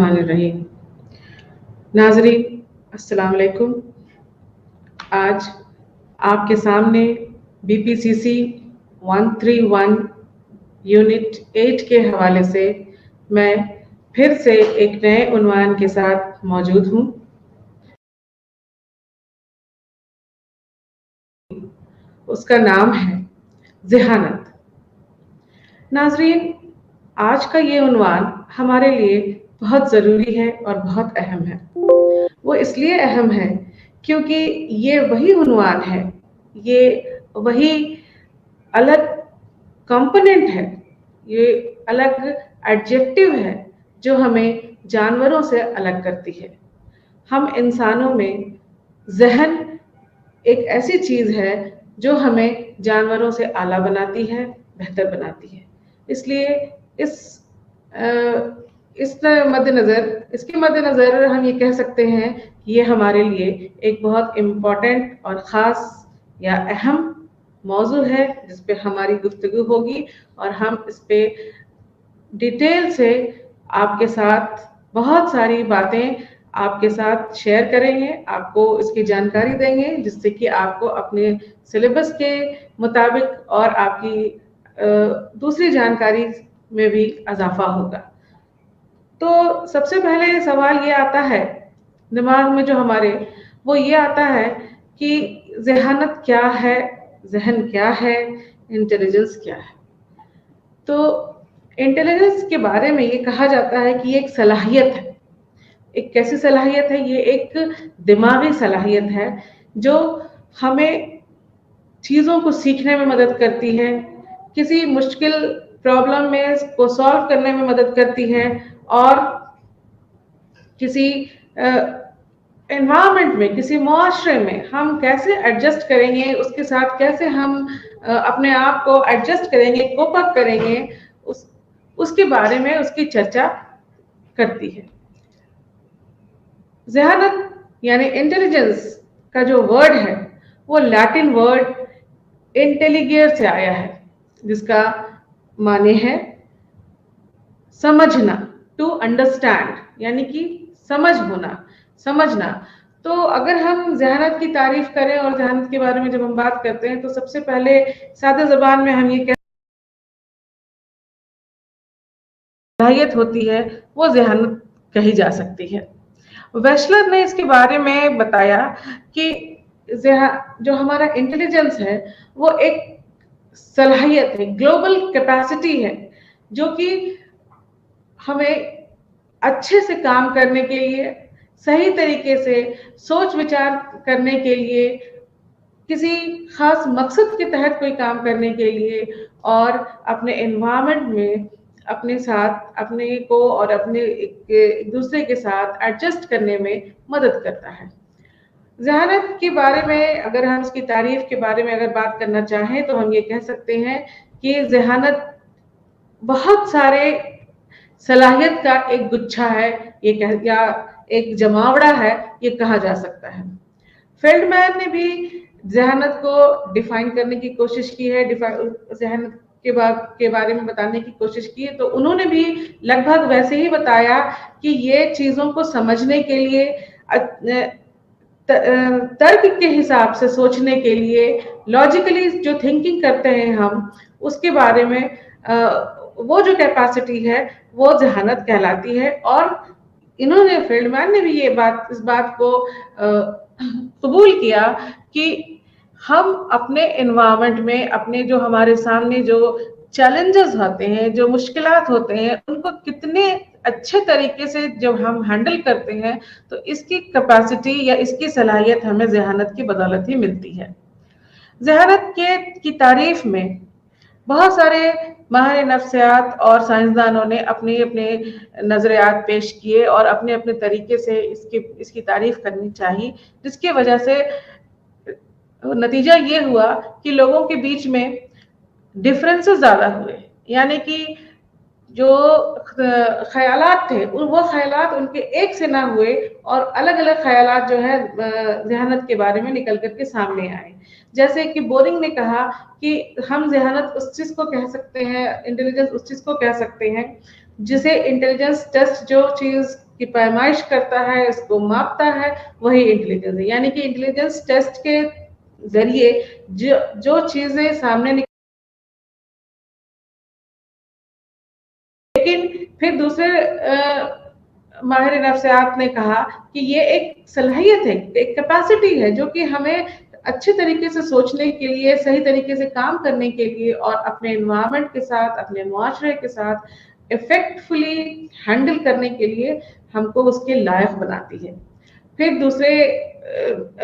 बिस्मिल्लाहिर्रहमानिर्रहीम। नाज़रीन अस्सलाम वालेकुम। आज आपके सामने BPCC 131 यूनिट 8 के हवाले से मैं फिर से एक नए उन्वान के साथ मौजूद हूँ। उसका नाम है ज़हानत। नाज़रीन, आज का ये उन्वान हमारे लिए बहुत ज़रूरी है और बहुत अहम है। वो इसलिए अहम है क्योंकि ये वही उन्वान है, ये वही अलग कंपोनेंट है, ये अलग एडजेक्टिव है जो हमें जानवरों से अलग करती है। हम इंसानों में ज़हन एक ऐसी चीज़ है जो हमें जानवरों से आला बनाती है, बेहतर बनाती है। इसलिए इसके मद्देनज़र हम ये कह सकते हैं कि ये हमारे लिए एक बहुत इम्पोर्टेंट और ख़ास या अहम मौजू है जिस पे हमारी गुफ्तगू होगी और हम इस पे डिटेल से आपके साथ बहुत सारी बातें आपके साथ शेयर करेंगे, आपको इसकी जानकारी देंगे जिससे कि आपको अपने सिलेबस के मुताबिक और आपकी दूसरी जानकारी में भी इजाफा होगा। तो सबसे पहले सवाल ये आता है दिमाग में जो हमारे, वो ये आता है कि ज़हानत क्या है, ज़हन क्या है, इंटेलिजेंस क्या है। तो इंटेलिजेंस के बारे में ये कहा जाता है कि ये एक सलाहियत है। एक कैसी सलाहियत है? ये एक दिमागी सलाहियत है जो हमें चीज़ों को सीखने में मदद करती है, किसी मुश्किल प्रॉब्लम में को सॉल्व करने में मदद करती है और किसी एनवायरनमेंट में, किसी मुआशरे में हम कैसे एडजस्ट करेंगे, उसके साथ कैसे हम अपने आप को एडजस्ट करेंगे, कोप अप करेंगे, उसके बारे में उसकी चर्चा करती है। ज़हानत यानी इंटेलिजेंस का जो वर्ड है वो लैटिन वर्ड इंटेलिगियर से आया है जिसका माने है समझना, टू अंडरस्टैंड, यानी कि समझ होना, समझना। तो अगर हम ज़हानत की तारीफ करें और ज़हानत के बारे में जब हम बात करते हैं तो सबसे पहले सादे ज़बान में हम ये कह सलाहियत होती है वो ज़हानत कही जा सकती है। वेशलर ने इसके बारे में बताया कि जो हमारा इंटेलिजेंस है वो एक सलाहियत है, ग्लोबल कैपेसिटी है जो कि हमें अच्छे से काम करने के लिए, सही तरीके से सोच विचार करने के लिए, किसी खास मकसद के तहत कोई काम करने के लिए और अपने एनवायरनमेंट में अपने साथ अपने को और अपने एक दूसरे के साथ एडजस्ट करने में मदद करता है। ज़हानत के बारे में अगर हम इसकी तारीफ के बारे में अगर बात करना चाहें तो हम ये कह सकते हैं कि ज़हानत बहुत सारे सलाहियत का एक गुच्छा है, या एक जमावड़ा है, ये कहा जा सकता है। फेल्डमैन ने भी ज़हानत को डिफाइन करने की कोशिश की है, ज़हानत के बारे में बताने की कोशिश की है, तो उन्होंने भी लगभग वैसे ही बताया कि ये चीज़ों को समझने के लिए, तर्क के हिसाब से सोचने के लिए, लॉजिकली जो थिंकिंग करते हैं हम, उसके बारे में वो जो कैपेसिटी है वो ज़हानत कहलाती है। और इन्होंने, फेल्डमैन ने भी इस बात को कबूल किया कि हम अपने एनवायरनमेंट में, अपने जो हमारे सामने जो चैलेंजेस होते हैं, जो मुश्किलात होते हैं, उनको कितने अच्छे तरीके से जब हम हैंडल करते हैं तो इसकी कैपेसिटी या इसकी सलाहियत हमें ज़हानत की बदौलत ही मिलती है। ज़हानत की तारीफ में बहुत सारे माहिर नफ्सियात और साइंसदानों ने अपने अपने नज़रियात पेश किए और अपने अपने तरीके से इसकी तारीफ करनी चाहिए, जिसकी वजह से नतीजा ये हुआ कि लोगों के बीच में डिफरेंसेस ज़्यादा हुए, यानी कि जो ख्यालात थे वो ख्यालात उनके एक से ना हुए और अलग अलग ख्यालात जो है ज़हानत के बारे में निकल करके सामने आए। जैसे कि बोरिंग ने कहा कि हम ज़हानत उस चीज़ को कह सकते हैं, इंटेलिजेंस उस चीज़ को कह सकते हैं जिसे इंटेलिजेंस टेस्ट जो चीज़ की पैमाइश करता है, इसको मापता है, वही इंटेलिजेंस है। यानी कि इंटेलिजेंस टेस्ट के जरिए जो चीजें सामने, लेकिन फिर दूसरे माहिर नफ्सियात ने कहा कि ये एक सलाहियत है, एक कैपेसिटी है, जो कि हमें अच्छे तरीके से सोचने के लिए, सही तरीके से काम करने के लिए और अपने एनवायरनमेंट के साथ, अपने मुआशरे के साथ इफेक्टफुली हैंडल करने के लिए हमको उसके लायक बनाती है। फिर दूसरे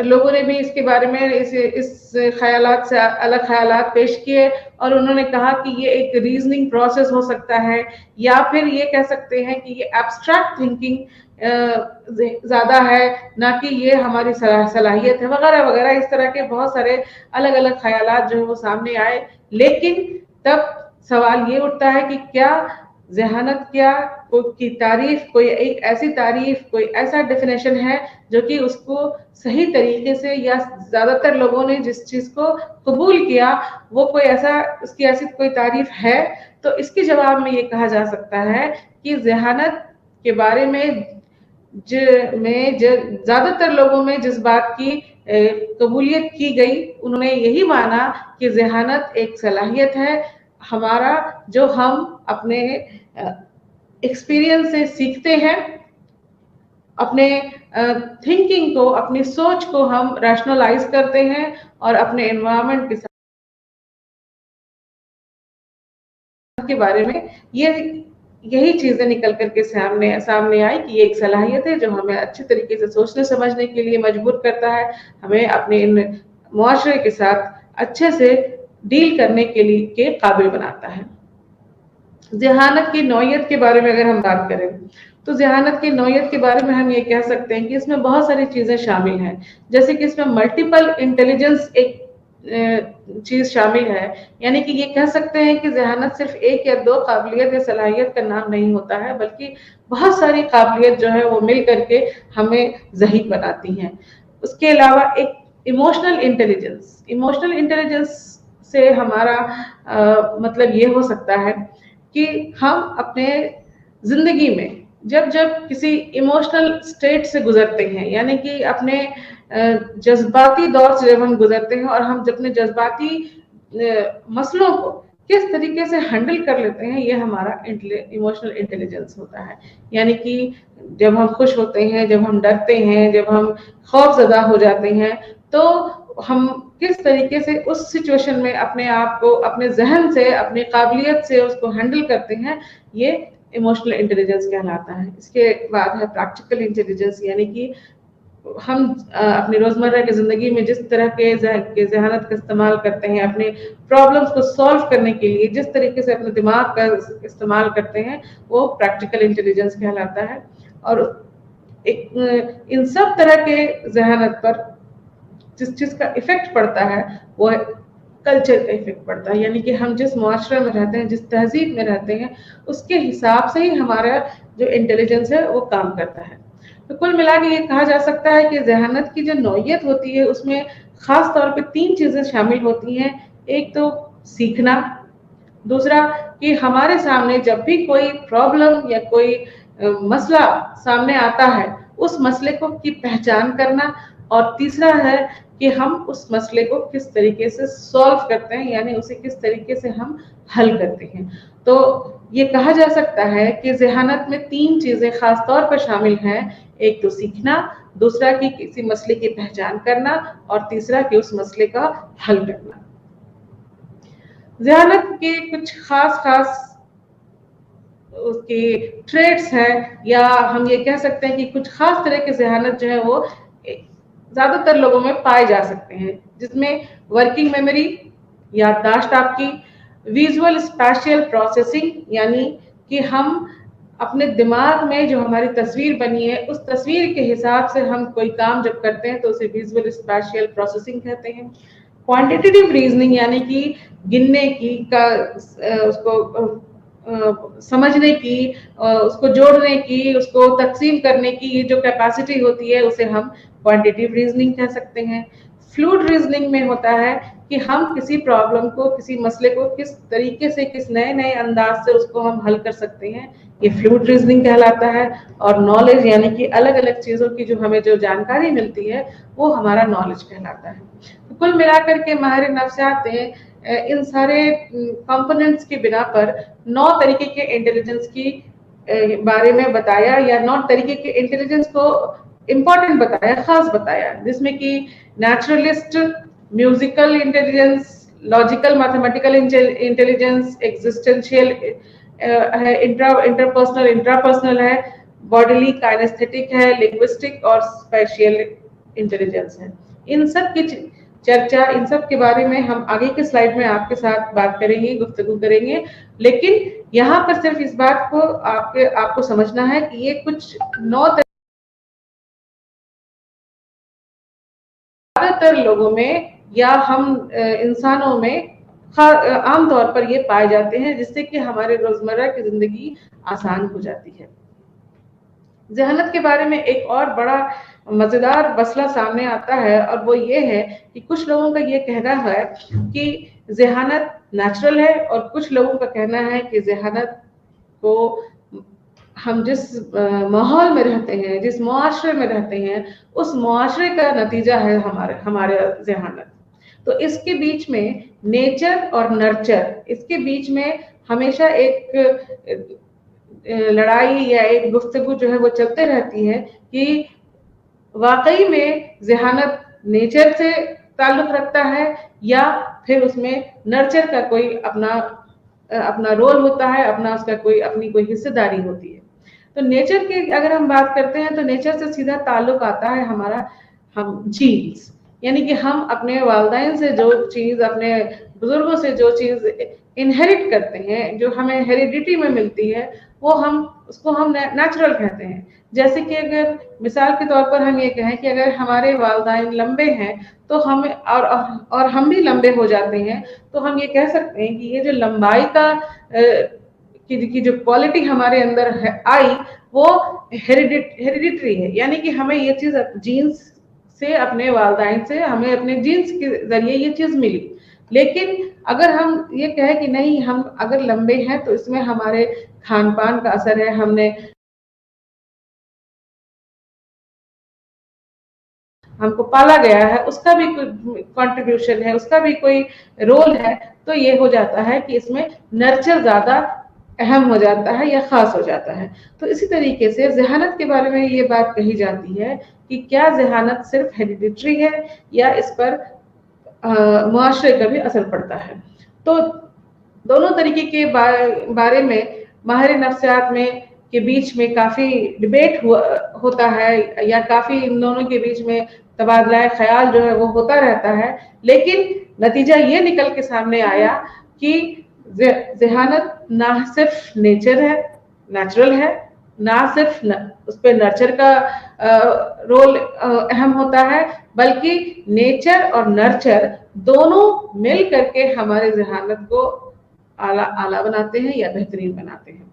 लोगों ने भी इसके बारे में इस ख्यालात से अलग ख्यालात पेश किए और उन्होंने कहा कि ये एक रीजनिंग प्रोसेस हो सकता है, या फिर ये कह सकते हैं कि ये एब्स्ट्रैक्ट थिंकिंग ज्यादा है, ना कि ये हमारी सलाहियत है, वगैरह वगैरह। इस तरह के बहुत सारे अलग अलग ख्यालात जो है वो सामने आए। लेकिन तब सवाल ये उठता है कि क्या ज़हानत क्या की तारीफ, कोई एक ऐसी तारीफ, कोई ऐसा डेफिनेशन है जो कि उसको सही तरीके से, या ज्यादातर लोगों ने जिस चीज को कबूल किया वो कोई ऐसा, उसकी ऐसी कोई तारीफ है? तो इसके जवाब में ये कहा जा सकता है कि ज़हानत के बारे में ज्यादातर लोगों में जिस बात की कबूलियत की गई, उन्होंने यही माना कि ज़हानत एक सलाहियत है हमारा, जो हम अपने एक्सपीरियंस से सीखते हैं, अपने थिंकिंग को, अपनी सोच को हम रैशनलाइज करते हैं और अपने एनवायरनमेंट के साथ के बारे में ये यही चीजें निकल करके सामने सामने आई कि ये एक सलाहियत है जो हमें अच्छे तरीके से सोचने समझने के लिए मजबूर करता है, हमें अपने इन मुआशरे के साथ अच्छे से डील करने के लिए के काबिल बनाता है। ज़हानत की नौयत के बारे में अगर हम बात करें, तो ज़हानत की नौयत के बारे में हम ये कह सकते हैं कि इसमें बहुत सारी चीज़ें शामिल हैं। जैसे कि इसमें मल्टीपल इंटेलिजेंस एक चीज़ शामिल है, यानी कि ये कह सकते हैं कि ज़हानत सिर्फ एक या दो काबिलियत या सलाहियत का नाम नहीं होता है, बल्कि बहुत सारी काबिलियत जो है वो मिल करके हमें ज़हीन बनाती हैं। उसके अलावा एक इमोशनल इंटेलिजेंस से हमारा मतलब ये हो सकता है कि हम अपने जिंदगी में जब जब किसी इमोशनल स्टेट से गुजरते हैं, यानी कि अपने जज्बाती दौर से जब हम गुजरते हैं और हम जब अपने जज्बाती मसलों को किस तरीके से हैंडल कर लेते हैं, ये हमारा इमोशनल इंटेलिजेंस होता है। यानी कि जब हम खुश होते हैं, जब हम डरते हैं, जब हम खौफजदा हो जाते हैं, तो हम किस तरीके से उस सिचुएशन में अपने आप को, अपने जहन से, अपनी काबिलियत से उसको हैंडल करते हैं, ये इमोशनल इंटेलिजेंस कहलाता है। इसके बाद है प्रैक्टिकल इंटेलिजेंस, यानी कि हम अपनी रोजमर्रा की जिंदगी में जिस तरह के जहानत का इस्तेमाल करते हैं, अपने प्रॉब्लम्स को सॉल्व करने के लिए जिस तरीके से अपने दिमाग का इस्तेमाल करते हैं, वो प्रैक्टिकल इंटेलिजेंस कहलाता है। और इन सब तरह के जहानत पर जिस चीज का इफेक्ट पड़ता है वो कल्चर का इफेक्ट पड़ता है, यानी कि हम जिस मुआशरे में रहते हैं, जिस तहजीब में रहते हैं, उसके हिसाब से ही हमारा जो इंटेलिजेंस है वो काम करता है। तो कुल मिला के ये कहा जा सकता है कि जहानत की जो नौयत होती है उसमें खास तौर पे 3 चीजें शामिल होती हैं। एक तो सीखना, दूसरा कि हमारे सामने जब भी कोई प्रॉब्लम या कोई मसला सामने आता है, उस मसले को की पहचान करना, और तीसरा है कि हम उस मसले को किस तरीके से सॉल्व करते हैं, यानी उसे किस तरीके से हम हल करते हैं। तो ये कहा जा सकता है कि ज़हानत में 3 चीजें खास तौर पर शामिल हैं। एक तो सीखना, दूसरा कि किसी मसले की पहचान करना, और तीसरा कि उस मसले का हल करना। ज़हानत के कुछ खास उसके ट्रेड्स हैं, या हम ये कह सकते हैं कि कुछ खास तरह के ज़हानत जो है वो ज्यादातर लोगों में पाए जा सकते हैं, जिसमें वर्किंग मेमोरी, याददाश्त आपकी, विजुअल स्पेशियल प्रोसेसिंग, यानी कि हम अपने दिमाग में जो हमारी तस्वीर बनी है उस तस्वीर के हिसाब से हम कोई काम जब करते हैं तो उसे विजुअल स्पेशियल प्रोसेसिंग कहते हैं। क्वांटिटेटिव रीजनिंग, यानी कि गिनने की का उसको समझने की, उसको जोड़ने की, उसको तकसीम करने की ये जो कैपेसिटी होती है उसे हम क्वांटिटेटिव रीजनिंग कह सकते हैं। फ्लूइड रीजनिंग में होता है कि हम किसी प्रॉब्लम को, किसी मसले को किस तरीके से, किस नए नए अंदाज से उसको हम हल कर सकते हैं, ये फ्लूइड रीजनिंग कहलाता है। और नॉलेज यानी कि अलग अलग चीजों की जो हमें जो जानकारी मिलती है वो हमारा नॉलेज कहलाता है। तो कुल मिलाकर के माहिर नफ्सियात ने इन सारे कंपोनेंट्स की बिना पर 9 तरीके के इंटेलिजेंस की बारे में बताया, या 9 तरीके के इंटेलिजेंस को इम्पोर्टेंट बताया, खास बताया, जिसमें कि naturalist, musical intelligence, logical mathematical intelligence, existential है, इंटरपर्सनल इंट्रापर्सनल है, बॉडीली काइनेस्थेटिक है, लिंग्विस्टिक और स्पेशियल इंटेलिजेंस है। इन सब की चर्चा, इन सब के बारे में हम आगे के स्लाइड में आपके साथ बात करेंगे, गुफ्तगू करेंगे। लेकिन यहाँ पर सिर्फ इस बात को आपको समझना है कि ये कुछ 9 ज्यादातर लोगों में या हम इंसानों में आमतौर पर ये पाए जाते हैं, जिससे कि हमारे रोजमर्रा की जिंदगी आसान हो जाती है। ज़हनत के बारे में एक और बड़ा मजेदार मसला सामने आता है, और वो ये है कि कुछ लोगों का ये कहना है कि ज़हनत नेचुरल है, और कुछ लोगों का कहना है कि ज़हनत को हम जिस माहौल में रहते हैं, जिस मुआशरे में रहते हैं, उस मुआशरे का नतीजा है हमारे ज़हनत। तो इसके बीच में नेचर और नर्चर, इसके बीच में हमेशा एक लड़ाई या एक गुफ्तगू जो है वो चलते रहती है कि वाकई में ज़हनत नेचर से ताल्लुक रखता है, या फिर उसमें नर्चर का कोई अपना रोल होता है, अपनी कोई हिस्सेदारी होती है। तो नेचर की अगर हम बात करते हैं तो नेचर से सीधा ताल्लुक आता है हमारा जीन्स, यानी कि हम अपने वालिदैन से जो चीज, अपने बुजुर्गों से जो चीज इनहेरिट करते हैं, जो हमें हेरिडिटी में मिलती है, वो उसको हम नेचुरल कहते हैं। जैसे कि अगर मिसाल के तौर पर हम ये कहें कि अगर हमारे वालिदैन लंबे हैं तो हम और हम भी लंबे हो जाते हैं, तो हम ये कह सकते हैं कि ये जो लंबाई की जो क्वालिटी हमारे अंदर आई वो हेरिडिटरी है, यानी कि हमें ये चीज जीन्स से, अपने वालिदैन से, हमें अपने जीन्स के जरिए ये चीज मिली। लेकिन अगर हम ये कहें कि नहीं, हम अगर लंबे हैं तो इसमें हमारे खान पान का असर है, हमको पाला गया है, उसका भी कंट्रीब्यूशन है, उसका भी कोई रोल है, तो ये हो जाता है कि इसमें नर्चर ज्यादा अहम हो जाता है या खास हो जाता है। तो इसी तरीके से ज़हनत के बारे में ये बात कही जाती है कि क्या ज़हनत सिर्फ हेरिडिटरी है या इस पर मुआशरे का भी असर पड़ता है। तो दोनों तरीके के बारे में माहिर नफ्सियात में के बीच में काफी डिबेट होता है, या काफी इन दोनों के बीच में तबादला ख्याल जो है वो होता रहता है। लेकिन नतीजा ये निकल के सामने आया कि ज़हनत ना सिर्फ नेचुरल है, ना सिर्फ उस पर नर्चर का रोल अहम होता है, बल्कि नेचर और नर्चर दोनों मिल करके हमारे ज़हनत को आला बनाते हैं या बेहतरीन बनाते हैं।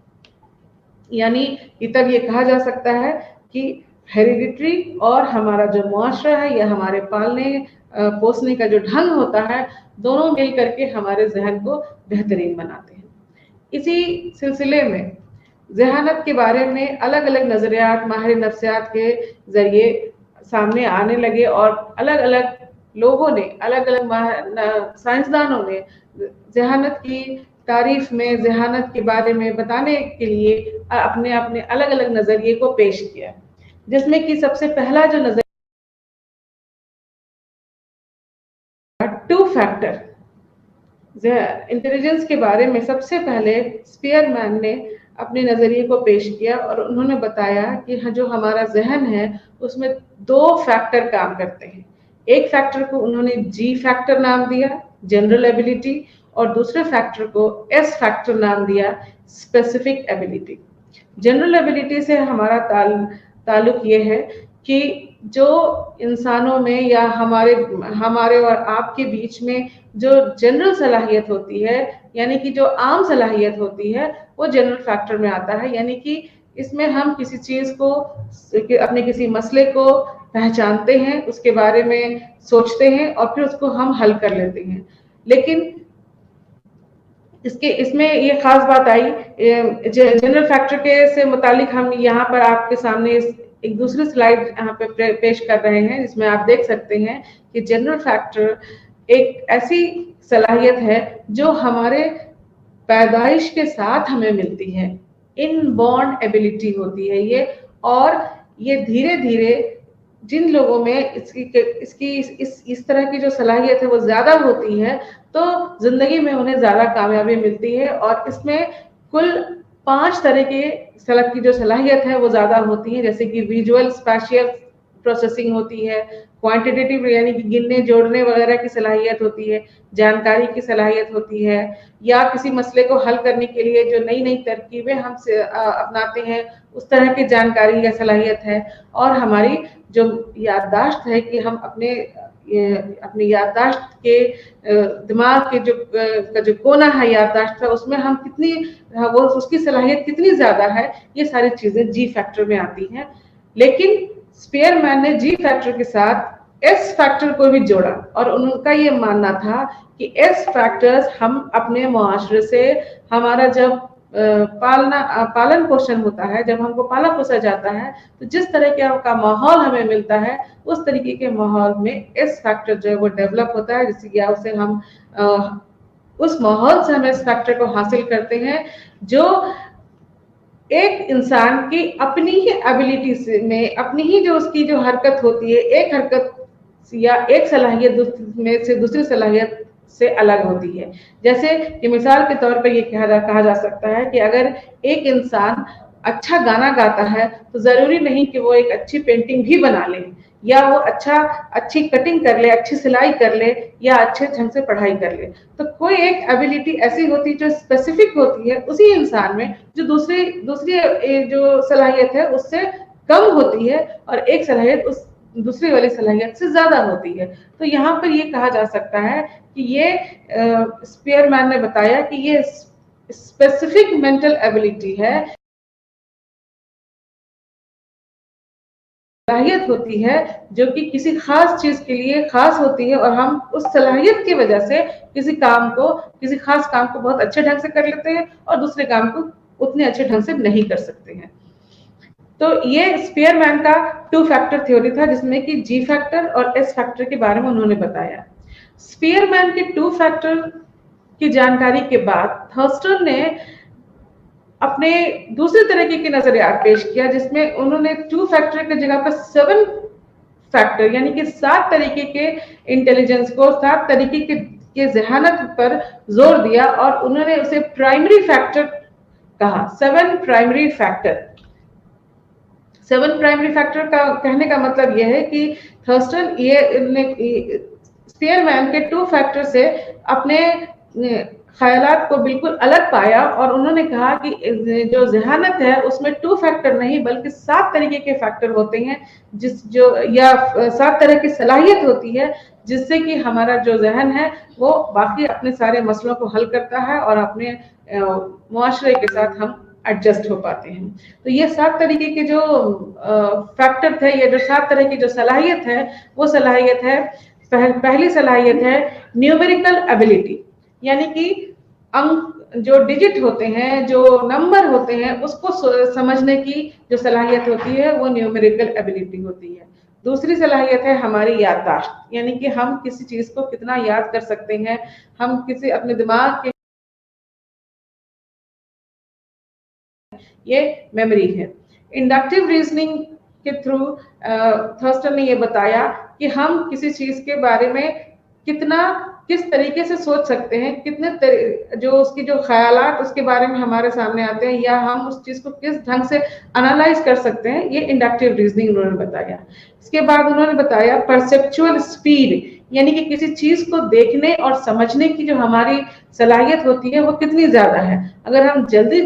यानी तब ये कहा जा सकता है कि हेरिडिटरी और हमारा जो मुआशरा है या हमारे पालने पोसने का जो ढंग होता है, दोनों मिल करके हमारे जहन को बेहतरीन बनाते हैं। इसी सिलसिले में ज़हनत के बारे में अलग अलग नजरियात माहिर नफ्सियात के जरिए सामने आने लगे, और अलग अलग लोगों ने, अलग अलग साइंसदानों ने ज़हनत की तारीफ में, ज़हनत के बारे में बताने के लिए अपने अपने अलग अलग नजरिए को पेश किया, जिसमें कि सबसे पहला जो नजरिया टू फैक्टर इंटेलिजेंस के बारे में सबसे पहले स्पीयरमैन ने अपने नजरिए को पेश किया, और उन्होंने बताया कि जो हमारा जहन है उसमें 2 फैक्टर काम करते हैं। एक फैक्टर को उन्होंने जी फैक्टर नाम दिया, जनरल एबिलिटी, और दूसरे फैक्टर को एस फैक्टर नाम दिया, स्पेसिफिक एबिलिटी। जनरल एबिलिटी से हमारा ताल्लुक ये है कि जो इंसानों में या हमारे और आपके बीच में जो जनरल सलाहियत होती है, यानी कि जो आम सलाहियत होती है, वो जनरल फैक्टर में आता है। यानी कि इसमें हम किसी चीज को, अपने किसी मसले को पहचानते हैं, उसके बारे में सोचते हैं और फिर उसको हम हल कर लेते हैं। लेकिन इसके इसमें ये खास बात आई जनरल फैक्टर के से मुतालिक हम यहाँ पर आपके सामने एक दूसरी स्लाइड यहाँ पे पेश कर रहे हैं, जिसमें आप देख सकते हैं कि जनरल फैक्टर एक ऐसी सलाहियत है जो हमारे पैदाइश के साथ हमें मिलती है, इनबॉर्न एबिलिटी होती है ये। और ये धीरे धीरे जिन लोगों में इसकी इस तरह की जो सलाहियत है वो ज्यादा होती है, तो जिंदगी में उन्हें ज्यादा कामयाबी मिलती है। और इसमें कुल 5 तरह के सलक की जो सलाहियत है वो ज्यादा होती है, जैसे कि विजुअल स्पैशियल प्रोसेसिंग होती है, क्वांटिटेटिव यानी कि गिनने जोड़ने वगैरह की सलाहियत होती है, जानकारी की सलाहियत होती है, या किसी मसले को हल करने के लिए जो नई नई तरकीबें हम अपनाते हैं उस तरह की जानकारी या सलाहियत है। और हमारी जो याददाश्त है कि हम अपनी याददाश्त के दिमाग के जो कोना है याददाश्त का, उसमें हम कितनी वो उसकी सलाहियत कितनी ज्यादा है, ये सारी चीजें जी फैक्टर में आती हैं। लेकिन स्पीयरमैन ने जी फैक्टर के साथ एस फैक्टर को भी जोड़ा, और उनका ये मानना था कि एस फैक्टर्स हम अपने मुआशरे से, हमारा जब पालन पोषण होता है, जब हमको पाला पोसा जाता है, तो जिस तरह का माहौल हमें मिलता है उस तरीके के माहौल में एस फैक्टर जो है वो डेवलप होता है, जिससे कि उसे हम उस माहौल से हम एस फैक्टर को हासिल करते हैं, जो एक इंसान की अपनी ही एबिलिटी से में अपनी ही जो उसकी जो हरकत होती है, एक हरकत या एक सलाहियत में से दूसरी सलाहियत से अलग होती है। जैसे कि मिसाल के तौर पर ये कहा जा सकता है कि अगर एक इंसान अच्छा गाना गाता है तो जरूरी नहीं कि वो एक अच्छी पेंटिंग भी बना ले, या वो अच्छी कटिंग कर ले, अच्छी सिलाई कर ले, या अच्छे ढंग से पढ़ाई कर ले। तो कोई एक एबिलिटी ऐसी होती है जो स्पेसिफिक होती है उसी इंसान में, जो दूसरी दूसरी जो सलाहियत है उससे कम होती है, और एक सलाहियत उस दूसरी वाली सलाहियत से ज्यादा होती है। तो यहाँ पर ये कहा जा सकता है कि ये स्पीयरमैन ने बताया कि ये स्पेसिफिक मेंटल एबिलिटी है, सलाहियत होती है जो कि किसी खास चीज के लिए खास होती है, और हम उस सलाहियत की वजह से किसी खास काम को बहुत अच्छे ढंग से कर लेते हैं और दूसरे काम को उतने अच्छे ढंग से नहीं कर सकते हैं। तो ये स्पीयरमैन का 2 फैक्टर थ्योरी था, जिसमें कि जी फैक्टर और एस फैक्टर के बारे में उन्होंने बताया। स्पीयरमैन के 2 फैक्टर की जानकारी के बाद थर्स्टन ने अपने दूसरे तरीके की नजरियात पेश किया, जिसमें उन्होंने 2 फैक्टर की जगह पर 7 फैक्टर यानी कि 7 तरीके के इंटेलिजेंस को, 7 तरीके के जहानत पर जोर दिया, और उन्होंने उसे प्राइमरी फैक्टर कहा। 7 प्राइमरी फैक्टर। 7 प्राइमरी फैक्टर का कहने का मतलब यह है कि थर्स्टन स्पीयरमैन के 2 फैक्टर से अपने ख्यालात को बिल्कुल अलग पाया, और उन्होंने कहा कि जो जहानत है उसमें 2 फैक्टर नहीं बल्कि 7 तरीके के फैक्टर होते हैं, या 7 तरह की सलाहियत होती है, जिससे कि हमारा जो जहन है वो बाकी अपने सारे मसलों को हल करता है और अपने मुआशरे के साथ हम एडजस्ट हो पाते हैं। तो ये 7 तरीके के जो फैक्टर थे, ये जो 7 तरह की जो सलाहियत है, वो सलाहियत है, पहली सलाहियत है न्यूमेरिकल एबिलिटी, यानी कि अंक जो डिजिट होते हैं, जो नंबर होते हैं, उसको समझने की जो सलाहियत होती है वो न्यूमेरिकल एबिलिटी होती है। दूसरी सलाहियत है हमारी याददाश्त, यानी कि हम किसी चीज को कितना याद कर सकते हैं, हम किसी अपने दिमाग के, ये मेमोरी है। इंडक्टिव रीजनिंग के थ्रू थर्स्टन ने ये बताया कि हम किसी चीज के बारे में किस तरीके से सोच सकते हैं, जो उसकी जो ख्यालात उसके बारे में हमारे सामने आते हैं, या हम उस चीज को किस ढंग से एनालाइज कर सकते हैं, ये इंडक्टिव रीजनिंग उन्होंने बताया। इसके बाद उन्होंने बताया परसेप्चुअल स्पीड, यानी कि किसी चीज को देखने और समझने की जो हमारी सलाहियत होती है वो कितनी ज्यादा है। अगर हम जल्दी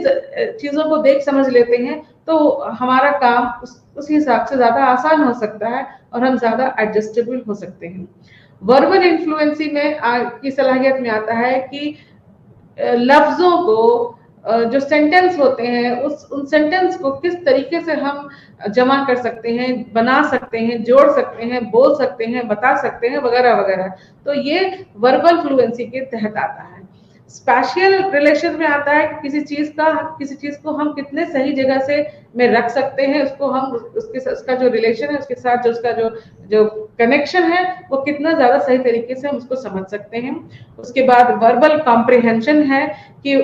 चीजों को देख समझ लेते हैं तो हमारा काम उस हिसाब से ज्यादा आसान हो सकता है, और हम ज्यादा एडजस्टेबल हो सकते हैं। वर्बल इन्फ्लुएंसी में की सलाहियत में आता है कि लफ्जों को, जो सेंटेंस होते हैं उन सेंटेंस को किस तरीके से हम जमा कर सकते हैं, बना सकते हैं, जोड़ सकते हैं, बोल सकते हैं, बता सकते हैं, वगैरह वगैरह। तो ये वर्बल फ्लुएंसी के तहत आता है। स्पैशियल रिलेशन में आता है कि किसी चीज को हम कितने सही जगह से में रख सकते हैं, उसको हम उसका जो रिलेशन है उसके साथ जो उसका जो जो कनेक्शन है वो कितना ज्यादा सही तरीके से हम उसको समझ सकते हैं। उसके बाद वर्बल कॉम्प्रिहेंशन है कि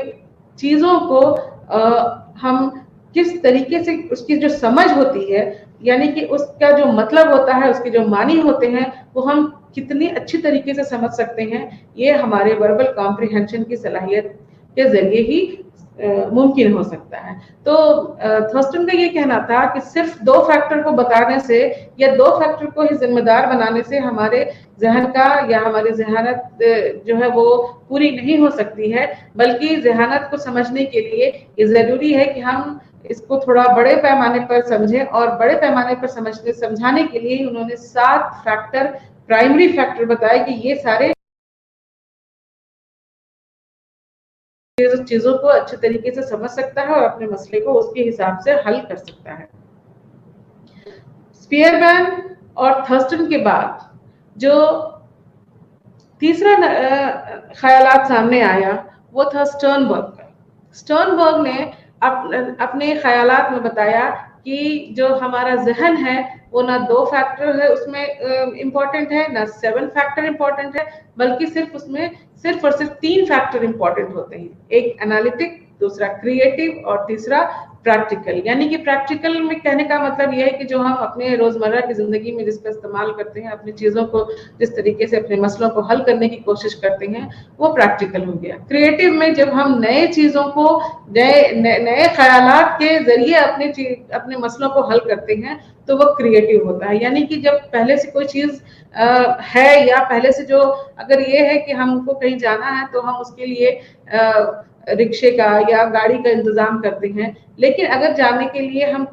चीजों को हम किस तरीके से उसकी जो समझ होती है, यानी कि उसका जो मतलब होता है, उसके जो मानी होते हैं, वो हम कितनी अच्छी तरीके से समझ सकते हैं, ये हमारे वर्बल कॉम्प्रिहेंशन की सलाहियत के जरिए ही मुमकिन हो सकता है। तो थर्स्टन का ये कहना था कि सिर्फ 2 फैक्टर को बताने से या 2 फैक्टर को ही जिम्मेदार बनाने से हमारे जहन का या हमारी जहानत जो है वो पूरी नहीं हो सकती है, बल्कि जहानत को समझने के लिए ये जरूरी है कि हम इसको थोड़ा बड़े पैमाने पर समझें, और बड़े पैमाने पर समझाने के लिए उन्होंने 7 फैक्टर, प्राइमरी फैक्टर बताए कि ये सारे चीजों को अच्छे तरीके से समझ सकता है और अपने मसले को उसके हिसाब से हल कर सकता है। स्पीयरमैन और थर्स्टन के बाद जो तीसरा ख्यालात सामने आया वो था स्टर्नबर्ग का। स्टर्नबर्ग ने अपने ख्यालात में बताया कि जो हमारा जहन है वो ना 2 फैक्टर है उसमें इम्पोर्टेंट है, ना 7 फैक्टर इम्पोर्टेंट है, बल्कि सिर्फ उसमें सिर्फ और सिर्फ 3 फैक्टर इम्पोर्टेंट होते हैं। एक एनालिटिक, दूसरा क्रिएटिव और तीसरा प्रैक्टिकल। यानी कि प्रैक्टिकल में कहने का मतलब यह है कि जो हम अपने रोजमर्रा की जिंदगी में जिसका इस्तेमाल करते हैं, अपनी चीजों को जिस तरीके से अपने मसलों को हल करने की कोशिश करते हैं, वो प्रैक्टिकल हो गया। क्रिएटिव में जब हम नए चीजों को नए ख्यालात के जरिए अपने मसलों को हल करते हैं तो वो क्रिएटिव होता है। यानी कि जब पहले से कोई चीज है या पहले से जो अगर ये है कि हमको कहीं जाना है तो हम उसके लिए रिक्शे का या गाड़ी का इंतजाम करते हैं, लेकिन अगर जाने के लिए हम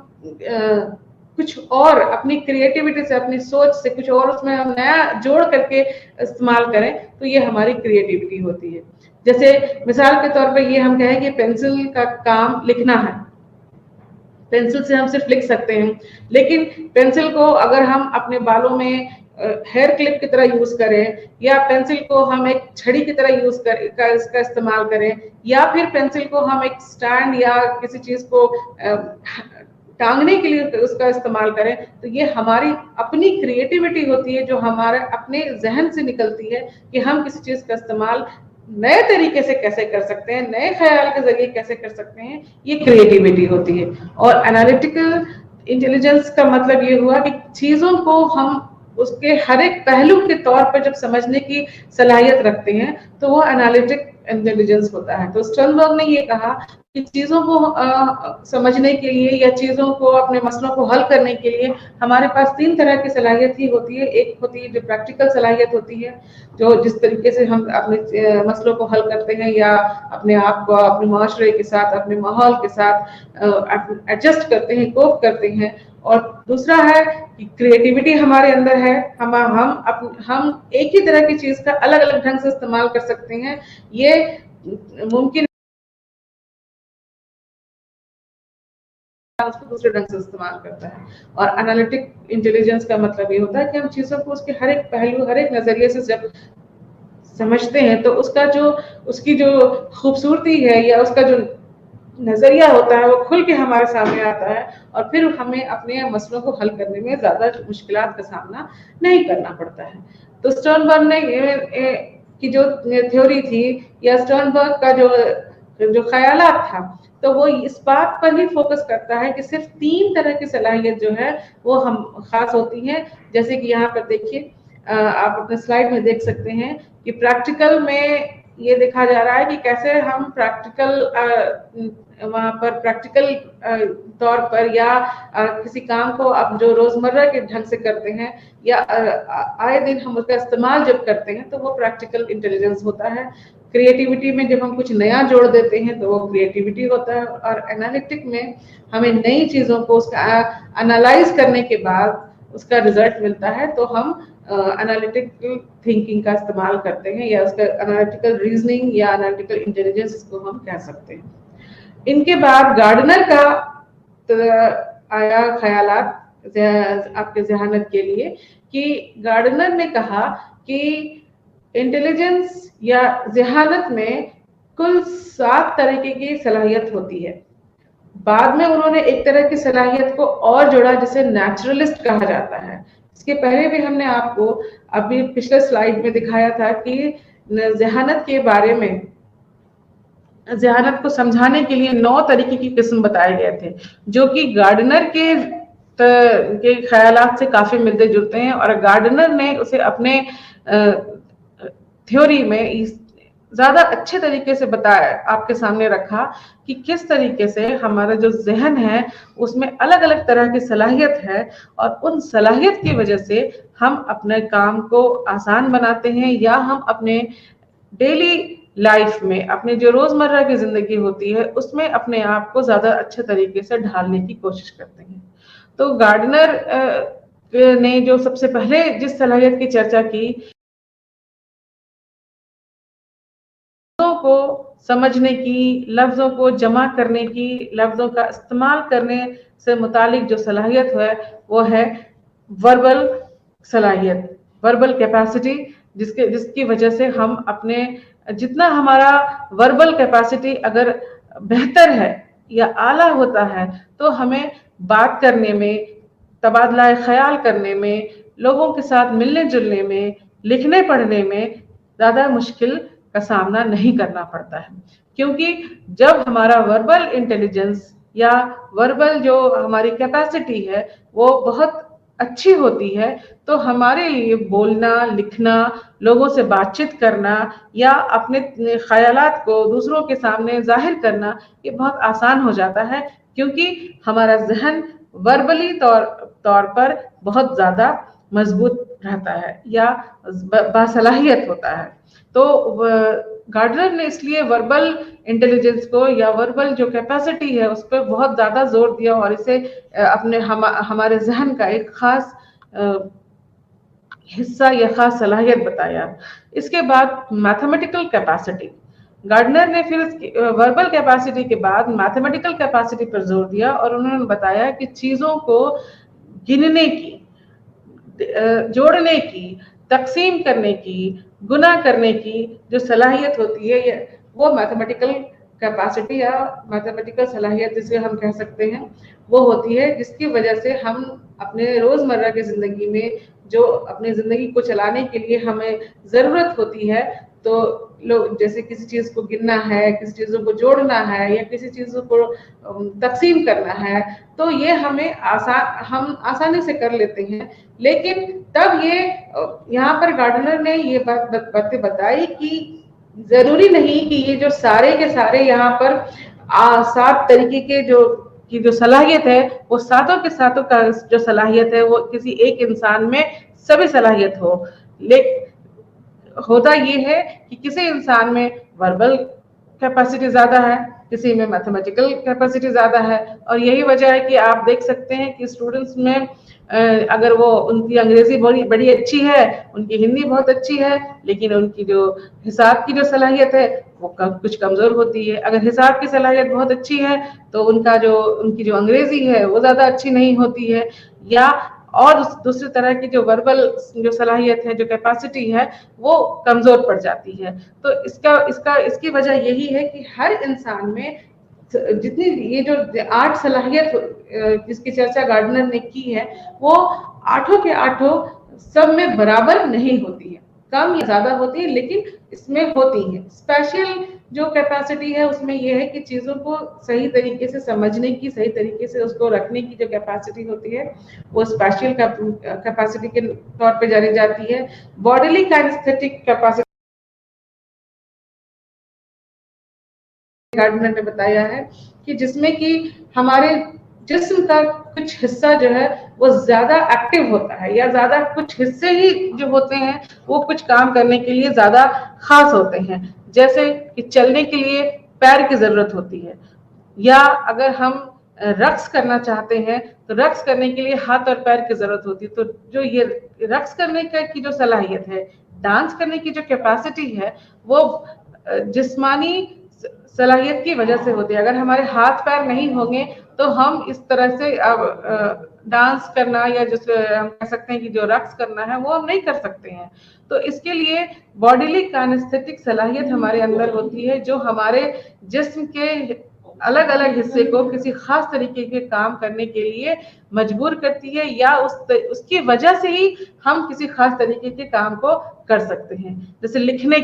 कुछ और अपनी क्रिएटिविटी से, अपनी सोच से कुछ और उसमें हम नया जोड़ करके इस्तेमाल करें तो ये हमारी क्रिएटिविटी होती है। जैसे मिसाल के तौर पे ये हम कहें कि पेंसिल का काम लिखना है, पेंसिल से हम सिर्फ लिख सकते हैं, लेकिन पेंसिल को अगर हम अपने बालों में हेयर क्लिप की तरह यूज करें, या पेंसिल को हम एक छड़ी की तरह यूज कर इसका इस्तेमाल करें, या फिर पेंसिल को हम एक स्टैंड या किसी चीज को टांगने के लिए उसका इस्तेमाल करें, तो ये हमारी अपनी क्रिएटिविटी होती है जो हमारे अपने जहन से निकलती है कि हम किसी चीज का इस्तेमाल नए तरीके से कैसे कर सकते हैं, नए ख्याल के जरिए कैसे कर सकते हैं, ये क्रिएटिविटी होती है। और एनालिटिकल इंटेलिजेंस का मतलब ये हुआ कि चीजों को हम उसके हर एक पहलू के तौर पर जब समझने की सलाहियत रखते हैं तो वो एनालिटिक इंटेलिजेंस होता है। तो स्टर्नबर्ग ने ये कहा कि चीजों को समझने के लिए या चीजों को, अपने मसलों को हल करने के लिए हमारे पास 3 तरह की सलाहियत ही होती है। एक होती है जो प्रैक्टिकल सलाहियत होती है, जो जिस तरीके से हम अपने मसलों को हल करते हैं या अपने आप को अपने माशरे के साथ, अपने माहौल के साथ एडजस्ट करते हैं, कोप करते हैं। और दूसरा है कि क्रिएटिविटी हमारे अंदर है, हम एक ही तरह की चीज का अलग अलग ढंग से इस्तेमाल कर सकते हैं। ये मुमकिन उसको दूसरे ढंग से इस्तेमाल करता है। और एनालिटिक इंटेलिजेंस का मतलब ये होता है कि हम चीजों को उसके हर एक पहलू, हर एक नजरिए से जब समझते हैं तो उसकी जो खूबसूरती है या उसका जो नजरिया होता है वो खुल के हमारे सामने आता है, और फिर हमें अपने मसलों को हल करने में ज्यादा मुश्किलात का सामना नहीं करना पड़ता है। तो स्टर्नबर्ग ने की जो थ्योरी थी या स्टर्नबर्ग का जो ख्यालात था, तो वो इस बात पर ही फोकस करता है कि सिर्फ 3 तरह की सलाहियत जो है वो हम खास होती हैं। जैसे कि यहाँ पर देखिए, आप अपने स्लाइड में देख सकते हैं कि प्रैक्टिकल में ये देखा जा रहा है कि कैसे हम वहां पर प्रैक्टिकल तौर पर या किसी काम को अब जो रोजमर्रा के ढंग से करते हैं या आए दिन हम उसका इस्तेमाल जब करते हैं तो वो प्रैक्टिकल इंटेलिजेंस होता है। क्रिएटिविटी में जब हम कुछ नया जोड़ देते हैं तो वो क्रिएटिविटी होता है। और एनालिटिक में हमें नई चीजों को उसका एनालाइज करने के बाद उसका रिजल्ट मिलता है तो हम एनालिटिकल थिंकिंग का इस्तेमाल करते हैं, या उसका एनालिटिकल रीजनिंग या एनालिटिकल इंटेलिजेंस इसको हम कह सकते हैं। इनके बाद गार्डनर का आया ख्यालात आपके जहानत के लिए कि गार्डनर ने कहा कि इंटेलिजेंस या जहानत में कुल 7 तरीके की सलाहियत होती है। बाद में उन्होंने एक तरह की सलाहियत को और जोड़ा जिसे नेचुरलिस्ट कहा जाता है। इसके पहले भी हमने आपको अभी पिछले स्लाइड में दिखाया था कि ज़हानत के बारे में, ज़हानत को समझाने के लिए 9 तरीके की किस्म बताए गए थे, जो कि गार्डनर के ख्यालात से काफी मिलते जुलते हैं, और गार्डनर ने उसे अपने थ्योरी में ज्यादा अच्छे तरीके से बताया, आपके सामने रखा कि किस तरीके से हमारा जो जहन है उसमें अलग अलग तरह की सलाहियत है, और उन सलाहियत की वजह से हम अपने काम को आसान बनाते हैं, या हम अपने डेली लाइफ में, अपने जो रोजमर्रा की जिंदगी होती है उसमें अपने आप को ज्यादा अच्छे तरीके से ढालने की कोशिश करते हैं। तो गार्डनर ने जो सबसे पहले जिस सलाहियत की चर्चा की, को समझने की, लफ्जों को जमा करने की, लफ्जों का इस्तेमाल करने से मुतालिक जो सलाहियत है वो है वर्बल सलाहियत, वर्बल कैपेसिटी, जिसकी वजह से हम अपने, जितना हमारा वर्बल कैपेसिटी अगर बेहतर है या आला होता है तो हमें बात करने में, तबादला ख्याल करने में, लोगों के साथ मिलने जुलने में, लिखने पढ़ने में ज्यादा मुश्किल का सामना नहीं करना पड़ता है। क्योंकि जब हमारा वर्बल इंटेलिजेंस या वर्बल जो हमारी कैपेसिटी है वो बहुत अच्छी होती है, तो हमारे लिए बोलना, लिखना, लोगों से बातचीत करना या अपने ख्यालात को दूसरों के सामने जाहिर करना ये बहुत आसान हो जाता है, क्योंकि हमारा जहन वर्बली तौर पर बहुत ज्यादा मजबूत रहता है या बासलाहियत होता है। तो गार्डनर ने इसलिए वर्बल इंटेलिजेंस को या वर्बल जो कैपेसिटी है उस पर बहुत ज्यादा जोर दिया, और इसे हमारे जहन का एक खास हिस्सा या खास सलाहियत बताया। इसके बाद मैथमेटिकल कैपेसिटी, गार्डनर ने फिर वर्बल कैपेसिटी के बाद मैथमेटिकल कैपेसिटी पर जोर दिया, और उन्होंने बताया कि चीजों को गिनने की, जोड़ने की, तकसीम करने की, गुना करने की जो सलाहियत होती है वो मैथमेटिकल कैपेसिटी या मैथमेटिकल सलाहियत जिसे हम कह सकते हैं वो होती है, जिसकी वजह से हम अपने रोजमर्रा की जिंदगी में जो अपनी जिंदगी को चलाने के लिए हमें जरूरत होती है, तो लोग जैसे किसी चीज को गिनना है, किसी चीजों को जोड़ना है या किसी चीजों को तकसीम करना है, तो ये हम आसानी से कर लेते हैं। लेकिन तब ये यहाँ पर गार्डनर ने ये बातें बताई कि जरूरी नहीं कि ये जो सारे के सारे यहाँ पर 7 तरीके के जो सलाहियत है वो सातों के सातों का जो सलाहियत है वो किसी एक इंसान में सभी सलाहियत हो। लेकिन होता ये है कि किसी इंसान में वर्बल कैपेसिटी ज्यादा है, किसी में मैथमेटिकल कैपेसिटी ज्यादा है, और यही वजह है कि आप देख सकते हैं कि स्टूडेंट्स में अगर वो, उनकी अंग्रेजी बड़ी बड़ी अच्छी है, उनकी हिंदी बहुत अच्छी है, लेकिन उनकी जो हिसाब की जो सलाहियत है वो कुछ कमजोर होती है। अगर हिसाब की सलाहियत बहुत अच्छी है तो उनकी जो अंग्रेजी है वो ज्यादा अच्छी नहीं होती है, या और दूसरी तरह की जो वर्बल जो सलाहियत है, जो कैपेसिटी है वो कमजोर पड़ जाती है। तो इसकी वजह यही है कि हर इंसान में जितनी ये जो 8 सलाहियत जिसकी चर्चा गार्डनर ने की है वो आठों के आठों सब में बराबर नहीं होती है, कम या ज्यादा होती है, लेकिन इसमें होती है। स्पेशल जो कैपेसिटी है उसमें यह है कि चीजों को सही तरीके से समझने की, सही तरीके से उसको रखने की जो कैपेसिटी होती है वो स्पेशल कैपेसिटी के तौर पे जानी जाती है। बॉडीली काइनेस्थेटिक कैपेसिटी गार्डनर ने बताया है कि जिसमें कि हमारे जिस्म का कुछ हिस्सा जो है वो ज्यादा एक्टिव होता है, या ज्यादा कुछ हिस्से ही जो होते हैं वो कुछ काम करने के लिए ज्यादा खास होते हैं। जैसे कि चलने के लिए पैर की जरूरत होती है, या अगर हम रक्स करना चाहते हैं तो रक्स करने के लिए हाथ और पैर की जरूरत होती है। तो जो ये रक्स करने की जो सलाहियत है, डांस करने की जो कैपेसिटी है वो जिस्मानी सलाहियत की वजह से होती है। अगर हमारे हाथ पैर नहीं होंगे तो हम इस तरह से अब डांस करना या जैसे हम कह सकते हैं कि जो रक्स करना है वो हम नहीं कर सकते हैं। तो इसके लिए बॉडीली काइनेस्थेटिक सलाहियत हमारे अंदर होती है जो हमारे जिस्म के अलग अलग हिस्से को किसी खास तरीके के काम करने के लिए मजबूर करती है, या उसकी वजह से ही हम किसी खास तरीके के काम को कर सकते हैं। जैसे लिखने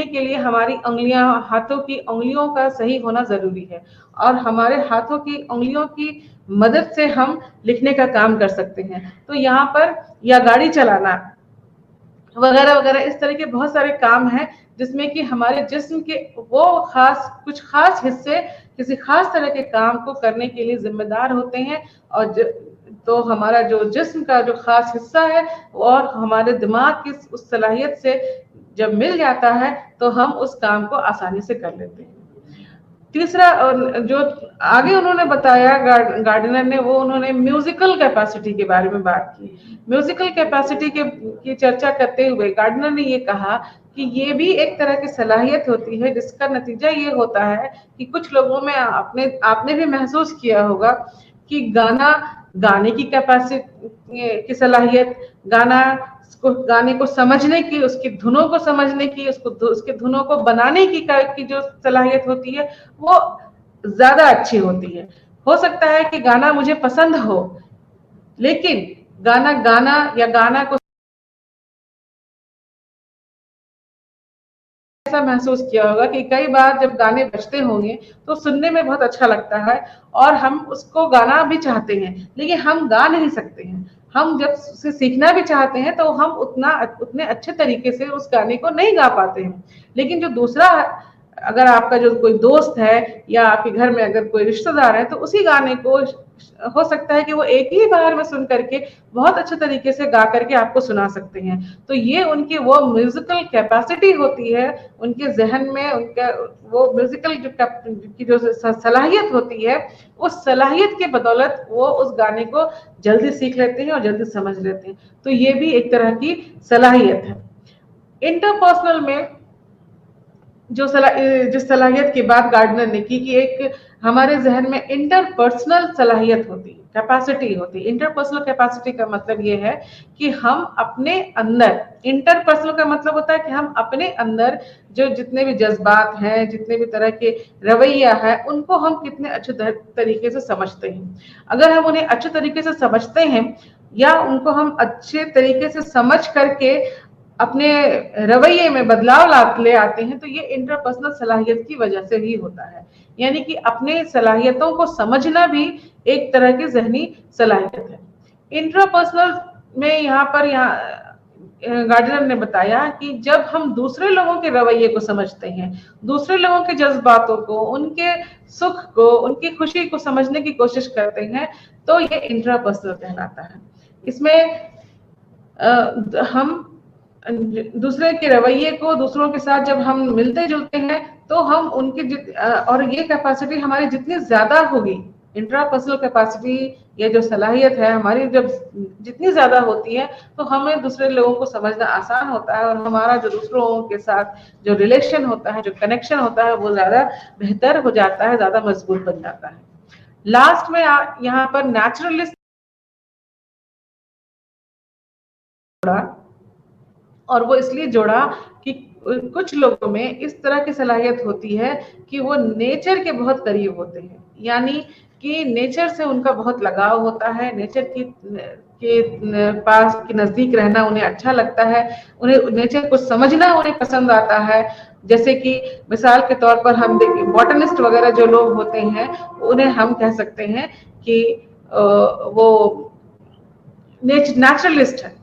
के लिए हमारी उंगलियां, हाथों की उंगलियों का सही होना जरूरी है, और हमारे हाथों की उंगलियों की मदद से हम लिखने का काम कर सकते हैं। तो यहाँ पर, या गाड़ी चलाना वगैरह वगैरह, इस तरह के बहुत सारे काम हैं जिसमें कि हमारे जिस्म के वो कुछ खास हिस्से किसी खास तरह के काम को करने के लिए जिम्मेदार होते हैं। और तो हमारा जो जिस्म का जो खास हिस्सा है और हमारे दिमाग की उस सलाहियत से जब मिल जाता है तो हम उस काम को आसानी से कर लेते हैं। तीसरा जो आगे उन्होंने बताया गार्डनर ने, वो उन्होंने म्यूजिकल कैपेसिटी के बारे में बात की। म्यूजिकल कैपेसिटी की चर्चा करते हुए गार्डनर ने ये कहा कि ये भी एक तरह की सलाहियत होती है जिसका नतीजा ये होता है कि कुछ लोगों में आपने भी महसूस किया होगा कि गाने की कैपेसिटी की सलाहियत, गाने को समझने की, उसकी धुनों को समझने की, उसके धुनों को बनाने की जो सलाहियत होती है वो ज्यादा अच्छी होती है। हो सकता है कि गाना मुझे पसंद हो, लेकिन गाना को ऐसा महसूस किया होगा कि कई बार जब गाने बजते होंगे तो सुनने में बहुत अच्छा लगता है और हम उसको गाना भी चाहते हैं, लेकिन हम गा नहीं सकते हैं। हम जब उसे सीखना भी चाहते हैं तो हम उतने अच्छे तरीके से उस गाने को नहीं गा पाते हैं। लेकिन जो दूसरा, अगर आपका जो कोई दोस्त है या आपके घर में अगर कोई रिश्तेदार है, तो उसी गाने को हो सकता है कि वो एक ही बार में सुन करके बहुत अच्छे तरीके से गा करके आपको सुना सकते हैं। तो ये उनकी वो म्यूजिकल कैपेसिटी होती है, उनके जहन में उनका वो म्यूजिकल की जो सलाहियत होती है, उस सलाहियत के बदौलत वो उस गाने को जल्दी सीख लेते हैं और जल्दी समझ लेते हैं। तो ये भी एक तरह की सलाहियत है। इंटरपर्सनल में जिस सलाहियत की बात गार्डनर ने की कि एक हमारे जहन में इंटरपर्सनल सलाहियत होती है, कैपेसिटी होती है। इंटरपर्सनल कैपेसिटी का मतलब ये है कि हम अपने अंदर, इंटरपर्सनल का मतलब होता है कि हम अपने अंदर जो जितने भी जज्बात हैं, जितने भी तरह के रवैया है, उनको हम कितने अच्छे तरीके से समझते हैं। अगर हम उन्हें अच्छे तरीके से समझते हैं या उनको हम अच्छे तरीके से समझ करके अपने रवैये में बदलाव ले आते हैं, तो ये इंटरपर्सनल सलाहियत की वजह से ही होता है। यानी कि अपने सलाहियतों को समझना भी एक तरह की जहनी सलाहियत है। इंट्रापर्सनल में यहाँ गार्डनर ने बताया कि जब हम दूसरे लोगों के रवैये को समझते हैं, दूसरे लोगों के जज्बातों को, उनके सुख को, उनकी खुशी को समझने की कोशिश करते हैं, तो ये इंट्रापर्सनल कहलाता है। इसमें हम दूसरे के रवैये को, दूसरों के साथ जब हम मिलते जुलते हैं तो हम और ये कैपेसिटी हमारी जितनी ज्यादा होगी, इंट्रापर्सनल कैपेसिटी, ये जो सलाहियत है हमारी जब जितनी ज्यादा होती है, तो हमें दूसरे लोगों को समझना आसान होता है और हमारा जो दूसरों के साथ जो रिलेशन होता है, जो कनेक्शन होता है, वो ज्यादा बेहतर हो जाता है, ज्यादा मजबूत बन जाता है। लास्ट में यहाँ पर नेचुरलिस्ट और वो इसलिए जोड़ा कि कुछ लोगों में इस तरह की सलाहियत होती है कि वो नेचर के बहुत करीब होते हैं, यानी कि नेचर से उनका बहुत लगाव होता है, नेचर के पास के नजदीक रहना उन्हें अच्छा लगता है, उन्हें नेचर को समझना उन्हें पसंद आता है। जैसे कि मिसाल के तौर पर हम देखें, बॉटनिस्ट वगैरह जो लोग होते हैं, उन्हें हम कह सकते हैं कि वो नेचुरलिस्ट है,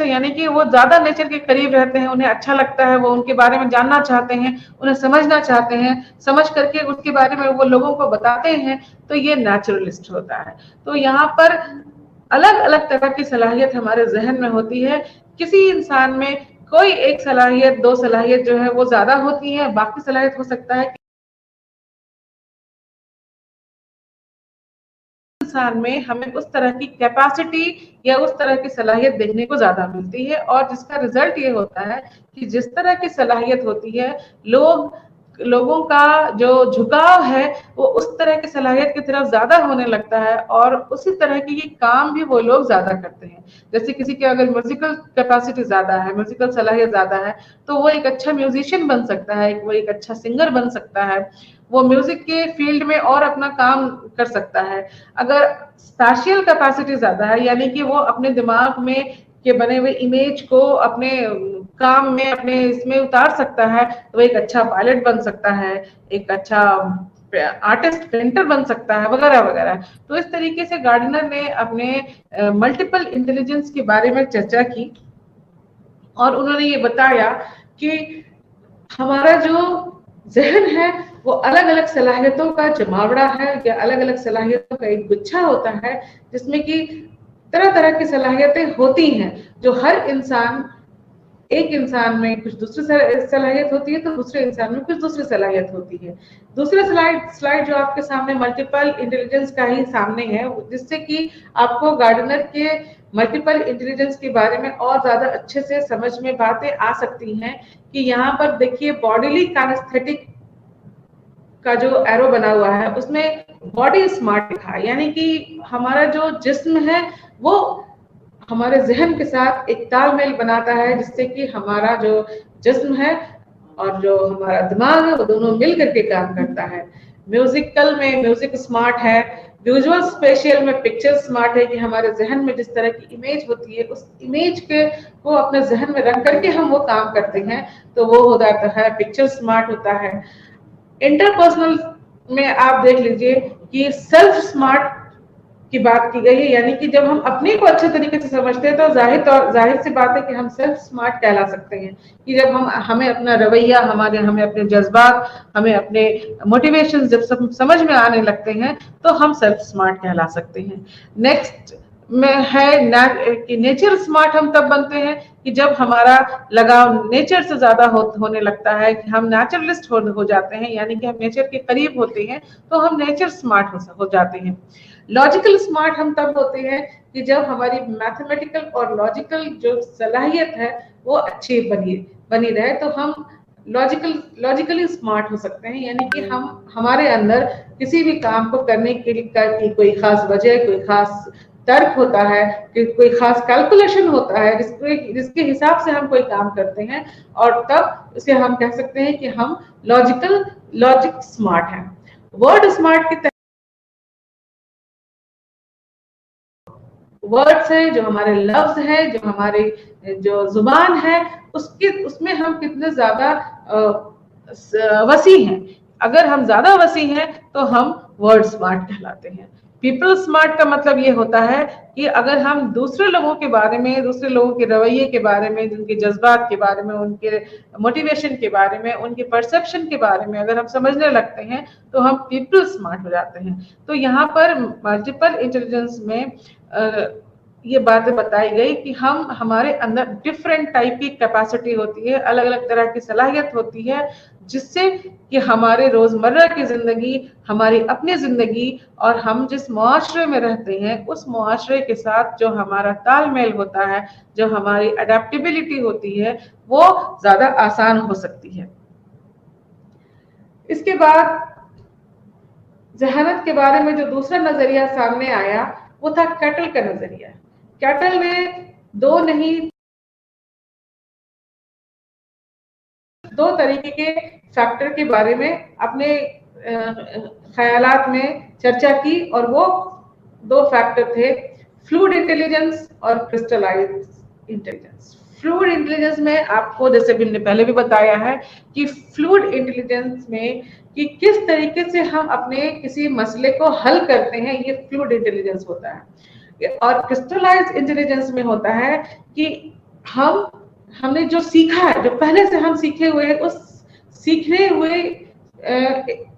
यानी कि वो ज्यादा नेचर के करीब रहते हैं, उन्हें अच्छा लगता है, वो उनके बारे में जानना चाहते हैं, उन्हें समझना चाहते हैं, समझ करके उसके बारे में वो लोगों को बताते हैं, तो ये नेचुरलिस्ट होता है। तो यहाँ पर अलग अलग तरह की सलाहियत हमारे जहन में होती है। किसी इंसान में कोई एक सलाहियत, दो सलाहियत जो है वो ज्यादा होती है, बाकी सलाहियत हो सकता है इंसान में हमें उस तरह की कैपेसिटी या उस तरह की सलाहियत देखने को ज्यादा मिलती है, और जिसका रिजल्ट ये होता है कि जिस तरह की सलाहियत होती है, लोग लोगों का जो झुकाव है वो उस तरह की सलाहियत की तरफ ज्यादा होने लगता है और उसी तरह के ये काम भी वो लोग ज्यादा करते हैं। जैसे किसी के अगर म्यूजिकल कैपेसिटी ज्यादा है, म्यूजिकल सलाहियत ज्यादा है, तो वो एक अच्छा म्यूजिशियन बन सकता है, वो एक अच्छा सिंगर बन सकता है, वो म्यूजिक के फील्ड में और अपना काम कर सकता है। अगर स्पेशियल कैपेसिटी ज्यादा है, यानी कि वो अपने दिमाग में के बने हुए इमेज को अपने काम में, अपने इसमें उतार सकता है, तो एक अच्छा पायलट बन सकता है, एक अच्छा आर्टिस्ट पेंटर बन सकता है, वगैरह वगैरह। तो इस तरीके से गार्डनर ने अपने मल्टीपल इंटेलिजेंस के बारे में चर्चा की और उन्होंने ये बताया कि हमारा जो जहन है वो अलग अलग सलाहियतों का जमावड़ा है, या अलग अलग सलाहियतों का एक गुच्छा होता है, जिसमें कि तरह तरह की सलाहियतें होती हैं। जो हर इंसान, एक इंसान में कुछ दूसरी सलाहियत होती है, तो दूसरे इंसान में कुछ दूसरी सलाहियत होती है। दूसरा स्लाइड जो आपके सामने मल्टीपल इंटेलिजेंस का ही सामने है, जिससे कि आपको गार्डनर के मल्टीपल इंटेलिजेंस के बारे में और ज्यादा अच्छे से समझ में बातें आ सकती हैं। कि यहाँ पर देखिए बॉडीली काइनेस्थेटिक का जो एरो बना हुआ है उसमें बॉडी स्मार्ट लिखा है, यानी कि हमारा जो जिस्म है वो हमारे जहन के साथ एक तालमेल बनाता है, जिससे कि हमारा जो जिस्म है और जो हमारा दिमाग है वो दोनों मिल करके काम करता है। म्यूजिकल में म्यूजिक स्मार्ट है, विजुअल स्पेशियल में पिक्चर स्मार्ट है, कि हमारे जहन में जिस तरह की इमेज होती है उस इमेज के को अपने जहन में रख करके हम वो काम करते हैं, तो वो हो जाता है पिक्चर स्मार्ट होता है। इंटरपर्सनल में आप देख लीजिए कि सेल्फ स्मार्ट की बात की गई है, यानी कि जब हम अपने को अच्छे तरीके से समझते हैं तो जाहिर सी बात है कि हम सेल्फ स्मार्ट कहला सकते हैं। कि जब हम हमें अपना रवैया, हमें अपने जज्बात, हमें अपने मोटिवेशन जब समझ में आने लगते हैं तो हम सेल्फ स्मार्ट कहला सकते हैं। नेक्स्ट में है कि नेचर स्मार्ट हम तब बनते हैं कि जब हमारा लगाव नेचर से ज्यादा होने लगता है, कि हम नेचुरलिस्ट हो जाते हैं, यानी कि हम नेचर के करीब होते हैं, तो हम नेचर स्मार्ट हो जाते हैं। लॉजिकल स्मार्ट हम तब होते हैं कि जब हमारी मैथमेटिकल और लॉजिकल जो सलाहियत है वो अच्छी बनी रहे, तो हम लॉजिकली स्मार्ट हो सकते हैं, यानी कि हम हमारे अंदर किसी भी काम को करने के लिए कोई खास वजह, कोई खास तर्क होता है, कि कोई खास कैलकुलेशन होता है जिसके हिसाब से हम कोई काम करते हैं, और तब उसे हम कह सकते हैं कि हम लॉजिक स्मार्ट हैं। वर्ड स्मार्ट की वर्ड्स है, जो हमारे लफ्ज है, जो हमारे जो जुबान है, उसमें हम कितने ज्यादा वसी हैं। अगर हम ज्यादा वसी हैं तो हम वर्ड स्मार्ट कहलाते हैं। पीपल स्मार्ट का मतलब ये होता है कि अगर हम दूसरे लोगों के बारे में, दूसरे लोगों के रवैये के बारे में, उनके जज्बात के बारे में, उनके मोटिवेशन के बारे में, उनके परसेप्शन के बारे में अगर हम समझने लगते हैं तो हम पीपल स्मार्ट हो जाते हैं। तो यहाँ पर मल्टीपल इंटेलिजेंस में ये बातें बताई गई कि हम हमारे अंदर डिफरेंट टाइप की कैपेसिटी होती है, अलग अलग तरह की सलाहियत होती है, जिससे कि हमारे रोजमर्रा की जिंदगी, हमारी अपनी जिंदगी और हम जिस मुआशरे में रहते हैं उस मुआशरे के साथ जो हमारा तालमेल होता है, जो हमारी अडेप्टेबिलिटी होती है, वो ज्यादा आसान हो सकती है। इसके बाद जहानत के बारे में जो दूसरा नजरिया सामने आया वो था कैटल का नजरिया। कैटल ने दो तरीके के फैक्टर के बारे में अपने ख्यालात में चर्चा की, और वो दो फैक्टर थे फ्लूइड इंटेलिजेंस और क्रिस्टलाइज इंटेलिजेंस। फ्लूइड इंटेलिजेंस में आपको, जैसे हमने पहले भी बताया है, कि फ्लूइड इंटेलिजेंस में कि किस तरीके से हम अपने किसी मसले को हल करते हैं, ये फ्लूइड इंटेलिजेंस होता है। और क्रिस्टलाइज इंटेलिजेंस में होता है कि हमने जो सीखा है, जो पहले से हम सीखे हुए हैं, उस सीखे हुए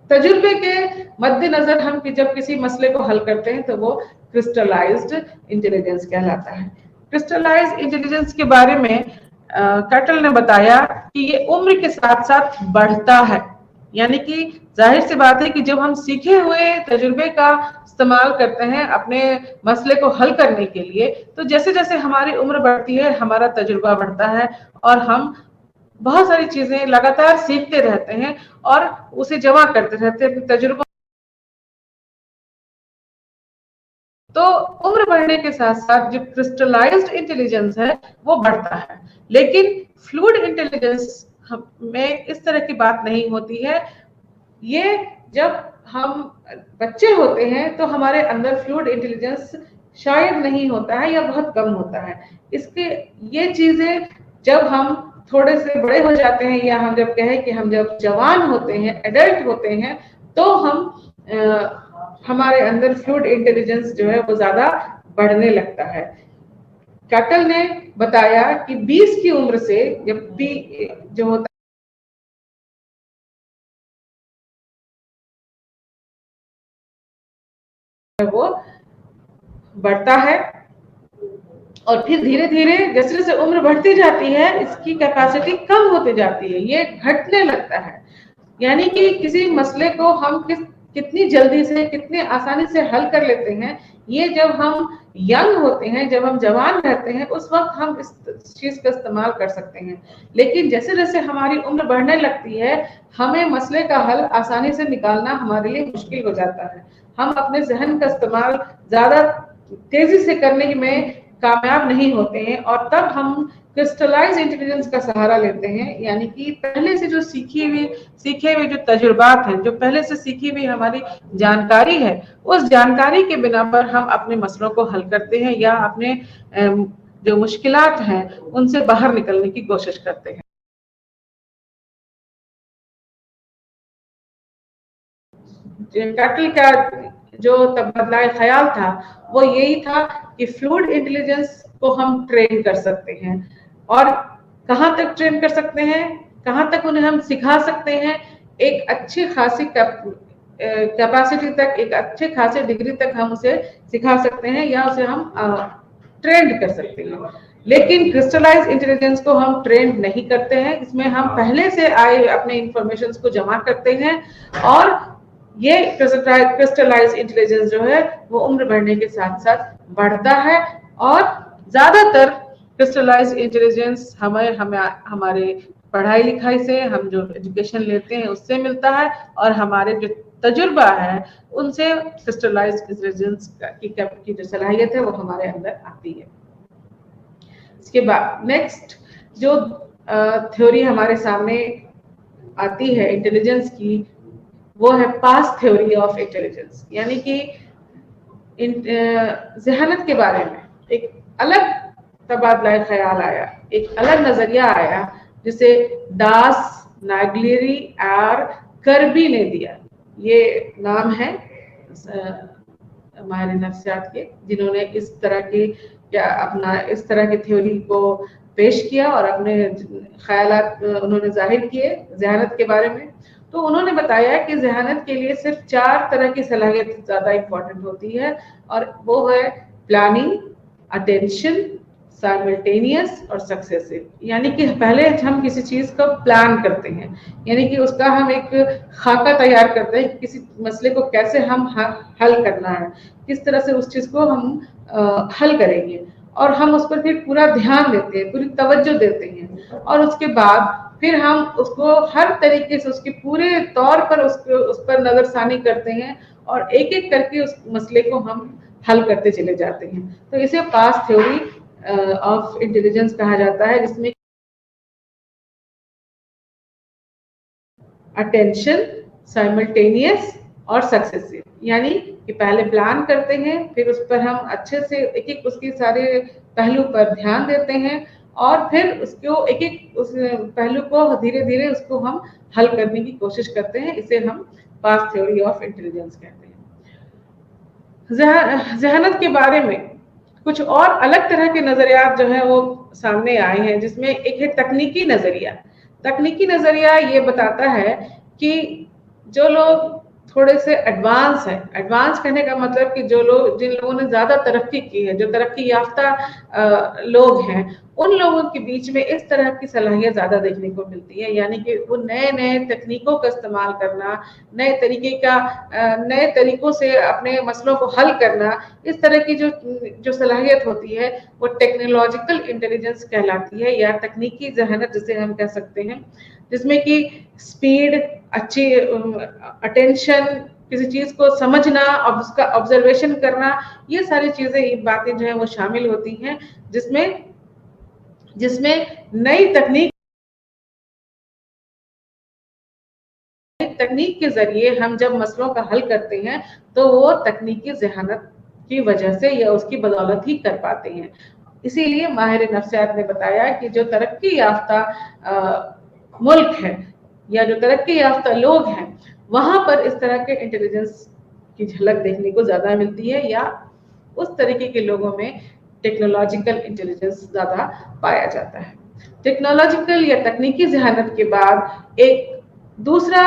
तजुर्बे के मद्देनजर हम जब किसी मसले को हल करते हैं तो वो क्रिस्टलाइज्ड इंटेलिजेंस कहलाता है। क्रिस्टलाइज्ड इंटेलिजेंस के बारे में कैटल ने बताया कि ये उम्र के साथ साथ बढ़ता है, यानी कि जाहिर सी बात है कि जब हम सीखे हुए तजुर्बे का इस्तेमाल करते हैं अपने मसले को हल करने के लिए, तो जैसे जैसे हमारी उम्र बढ़ती है हमारा तजुर्बा बढ़ता है और हम बहुत सारी चीजें लगातार सीखते रहते हैं और उसे जमा करते रहते हैं तजुर्बा। तो उम्र बढ़ने के साथ साथ जो क्रिस्टलाइज्ड इंटेलिजेंस है वो बढ़ता है, लेकिन फ्लूइड इंटेलिजेंस में इस तरह की बात नहीं होती है। ये जब हम बच्चे होते हैं तो हमारे अंदर फ्लूइड इंटेलिजेंस शायद नहीं होता है या बहुत कम होता है। इसके ये चीजें जब हम थोड़े से बड़े हो जाते हैं या हम जब कहें कि हम जब जवान होते हैं, एडल्ट होते हैं, तो हमारे अंदर फ्लूइड इंटेलिजेंस जो है वो ज्यादा बढ़ने लगता है। कैटल ने बताया कि 20 की उम्र से जब भी जो होता है वो बढ़ता है और फिर धीरे धीरे जैसे जैसे उम्र बढ़ती जाती है इसकी कैपेसिटी कम होती जाती है, ये घटने लगता है। यानी कि किसी मसले को हम कितनी जल्दी से कितनी आसानी से हल कर लेते हैं, ये जब हम यंग होते हैं, जब हम जवान रहते हैं, उस वक्त हम इस चीज का इस्तेमाल कर सकते हैं। लेकिन जैसे जैसे हमारी उम्र बढ़ने लगती है, हमें मसले का हल आसानी से निकालना हमारे लिए मुश्किल हो जाता है। हम अपने जहन का इस्तेमाल ज्यादा तेजी से करने में कामयाब नहीं होते हैं और तब हम क्रिस्टलाइज इंटेलिजेंस का सहारा लेते हैं। यानी कि पहले से जो सीखे हुए जो तजुर्बात हैं, जो पहले से सीखी हुई हमारी जानकारी है, उस जानकारी के बिना पर हम अपने मसलों को हल करते हैं या अपने जो मुश्किलात हैं उनसे बाहर निकलने की कोशिश करते हैं। कैटल का जो तबादला ख्याल था वो यही था कि फ्लूइड इंटेलिजेंस को हम ट्रेन कर सकते हैं। और कहाँ तक ट्रेन कर सकते हैं, कहाँ तक उन्हें हम सिखा सकते हैं, एक अच्छी खासी कैपेसिटी तक, एक अच्छे खासे डिग्री तक हम उसे सिखा सकते हैं या उसे हम ट्रेंड कर सकते हैं। लेकिन क्रिस्टलाइज इंटेलिजेंस को हम ट्रेंड नहीं करते हैं, इसमें हम पहले से आए अपने इंफॉर्मेशन को जमा करते हैं और ये क्रिस्टलाइज इंटेलिजेंस जो है वो उम्र बढ़ने के साथ साथ बढ़ता है। और ज्यादातर क्रिस्टलाइज इंटेलिजेंस हमें हमें हमारे पढ़ाई लिखाई से, हम जो एजुकेशन लेते हैं उससे मिलता है और हमारे जो तजुर्बा है उनसे क्रिस्टलाइज इंटेलिजेंस की जो सलाहियत है वो हमारे अंदर आती है। इसके बाद नेक्स्ट जो थ्योरी हमारे सामने आती है इंटेलिजेंस की, वो है पास्ट थ्योरी ऑफ इंटेलिजेंस। यानी कि जहानत के बारे में एक अलग तबादला ख्याल आया, एक अलग नजरिया आया जिसे दास, नागलियरी और कर्बी ने दिया। ये नाम है हमारे नफ्सियात के, जिन्होंने इस तरह की इस तरह की थ्योरी को पेश किया और अपने ख्यालात उन्होंने जाहिर किए जहानत के बारे में। तो उन्होंने बताया कि जहानत के लिए सिर्फ 4 तरह की सलाहियत ज्यादा इंपॉर्टेंट होती है और वो है प्लानिंग, अटेंशन, साइमल्टेनियस और सक्सेसिव। यानी कि पहले हम किसी चीज को प्लान करते हैं, यानी कि उसका हम एक खाका तैयार करते हैं, किसी मसले को कैसे हम हल करना है, किस तरह से उस चीज को हम हल करेंगे और हम उस पर फिर पूरा ध्यान देते हैं, पूरी तवज्जो देते हैं और उसके बाद फिर हम उसको हर तरीके से उसके पूरे तौर पर उस पर नजरसानी करते हैं और एक एक करके उस मसले को हम हल करते चले जाते हैं। तो इसे पास्ट थ्योरी ऑफ इंटेलिजेंस कहा जाता है, जिसमें अटेंशन, साइमल्टेनियस और सक्सेसिव, यानी कि पहले प्लान करते हैं, फिर उस पर हम अच्छे से एक एक उसके सारे पहलू पर ध्यान देते हैं और फिर उसको एक एक उस पहलू को धीरे धीरे उसको हम हल करने की कोशिश करते हैं। इसे हम पास्ट थ्योरी ऑफ इंटेलिजेंस कहते हैं। जहानत के बारे में कुछ और अलग तरह के नजरियात जो है वो सामने आए हैं, जिसमें एक है तकनीकी नजरिया। तकनीकी नजरिया ये बताता है कि जो लोग थोड़े से एडवांस है। एडवांस कहने का मतलब कि जो लोग, जिन लोगों ने ज्यादा तरक्की की है, जो तरक्की याफ्ता लोग हैं, उन लोगों के बीच में इस तरह की सलाहियत ज्यादा देखने को मिलती है। यानी कि वो नए नए तकनीकों का इस्तेमाल करना, नए तरीकों से अपने मसलों को हल करना, इस तरह की जो जो सलाहियत होती है वो टेक्नोलॉजिकल इंटेलिजेंस कहलाती है, या तकनीकी जहानत जिसे हम कह सकते हैं, जिसमें कि स्पीड, अच्छी अटेंशन, किसी चीज को समझना और उसका ऑब्जर्वेशन करना, ये सारी चीजें, बातें जो है वो शामिल होती हैं, जिसमें जिसमें नई तकनीक के जरिए हम जब मसलों का हल करते हैं तो वो तकनीकी जहानत की वजह से या उसकी बदौलत ही कर पाते हैं। इसीलिए माहिर नफ्सियात ने बताया कि जो तरक्की याफ्ता मुल्क है या जो तरक्की याफ्ता लोग हैं, वहां पर इस तरह के इंटेलिजेंस की झलक देखने को ज्यादा मिलती है, या उस तरीके के लोगों में टेक्नोलॉजिकल इंटेलिजेंस ज्यादा पाया जाता है। टेक्नोलॉजिकल या तकनीकी जहानत के बाद एक दूसरा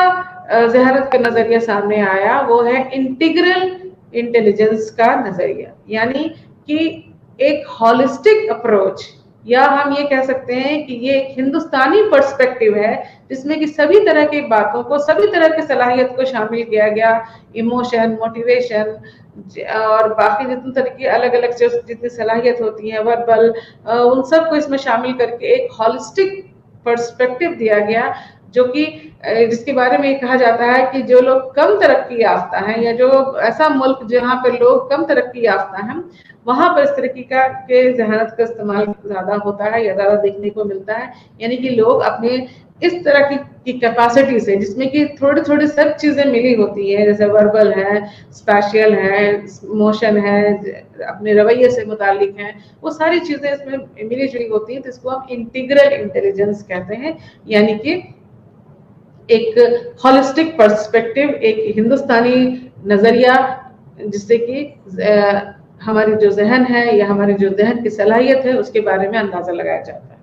जहानत का नजरिया सामने आया, वो है इंटीग्रल इंटेलिजेंस का नजरिया। यानी कि एक हॉलिस्टिक अप्रोच, या हम ये कह सकते हैं कि ये एक हिंदुस्तानी पर्सपेक्टिव है, जिसमें कि सभी तरह की बातों को, सभी तरह की सलाहियत को शामिल किया गया। इमोशन, मोटिवेशन और बाकी जितने तरह की अलग अलग जितनी सलाहियत होती है, वर्बल, उन सबको इसमें शामिल करके एक हॉलिस्टिक पर्सपेक्टिव दिया गया, जो कि जिसके बारे में कहा जाता है कि जो लोग कम तरक्की याफ्ता हैं, या जो ऐसा मुल्क जहाँ पर लोग कम तरक्की याफ्ता हैं, वहां पर इस तरीके के जहानत का इस्तेमाल ज्यादा होता है या ज्यादा देखने को मिलता है। यानी कि लोग अपने इस तरह की कैपेसिटी से, जिसमें कि थोड़ी थोड़ी सब चीजें मिली होती है, जैसे वर्बल है, स्पेशियल है, मोशन है, अपने रवैये से मुतालिक है, वो सारी चीजें इसमें मिली जुली होती हैं, तो इसको हम इंटीग्रल इंटेलिजेंस कहते हैं। यानी कि एक हॉलिस्टिक पर्सपेक्टिव, एक हिंदुस्तानी नजरिया, जिससे कि हमारी जो जहन है या हमारी जो जहन की सलाहियत है उसके बारे में अंदाजा लगाया जाता है।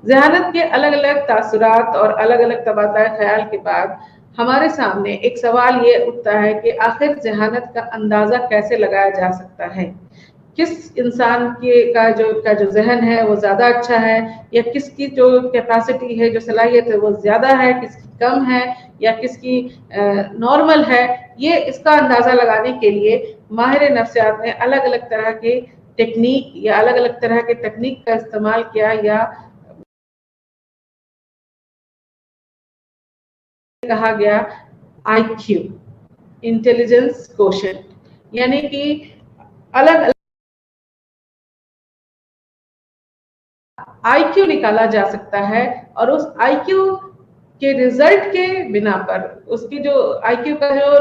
जहानत के अलग अलग तासुरात और अलग अलग तबादला ख्याल के बाद हमारे सामने एक सवाल ये उठता है कि आखिर जहानत का अंदाजा कैसे लगाया जा सकता है। किस इंसान के का जो जहन है वो ज्यादा अच्छा है, या किसकी जो कैपेसिटी है, जो सलाहियत है, वो ज्यादा है, किसकी कम है, या किसकी नॉर्मल है। ये इसका अंदाजा लगाने के लिए माहिर नफ्सियात ने अलग अलग तरह के टेक्निक या अलग अलग तरह के तकनीक का इस्तेमाल किया, या कहा गया आईक्यू, इंटेलिजेंस क्वोशेंट। यानी कि अलग आईक्यू निकाला जा सकता है, और उस आईक्यू के रिजल्ट के बिना पर, उसकी जो आईक्यू का जो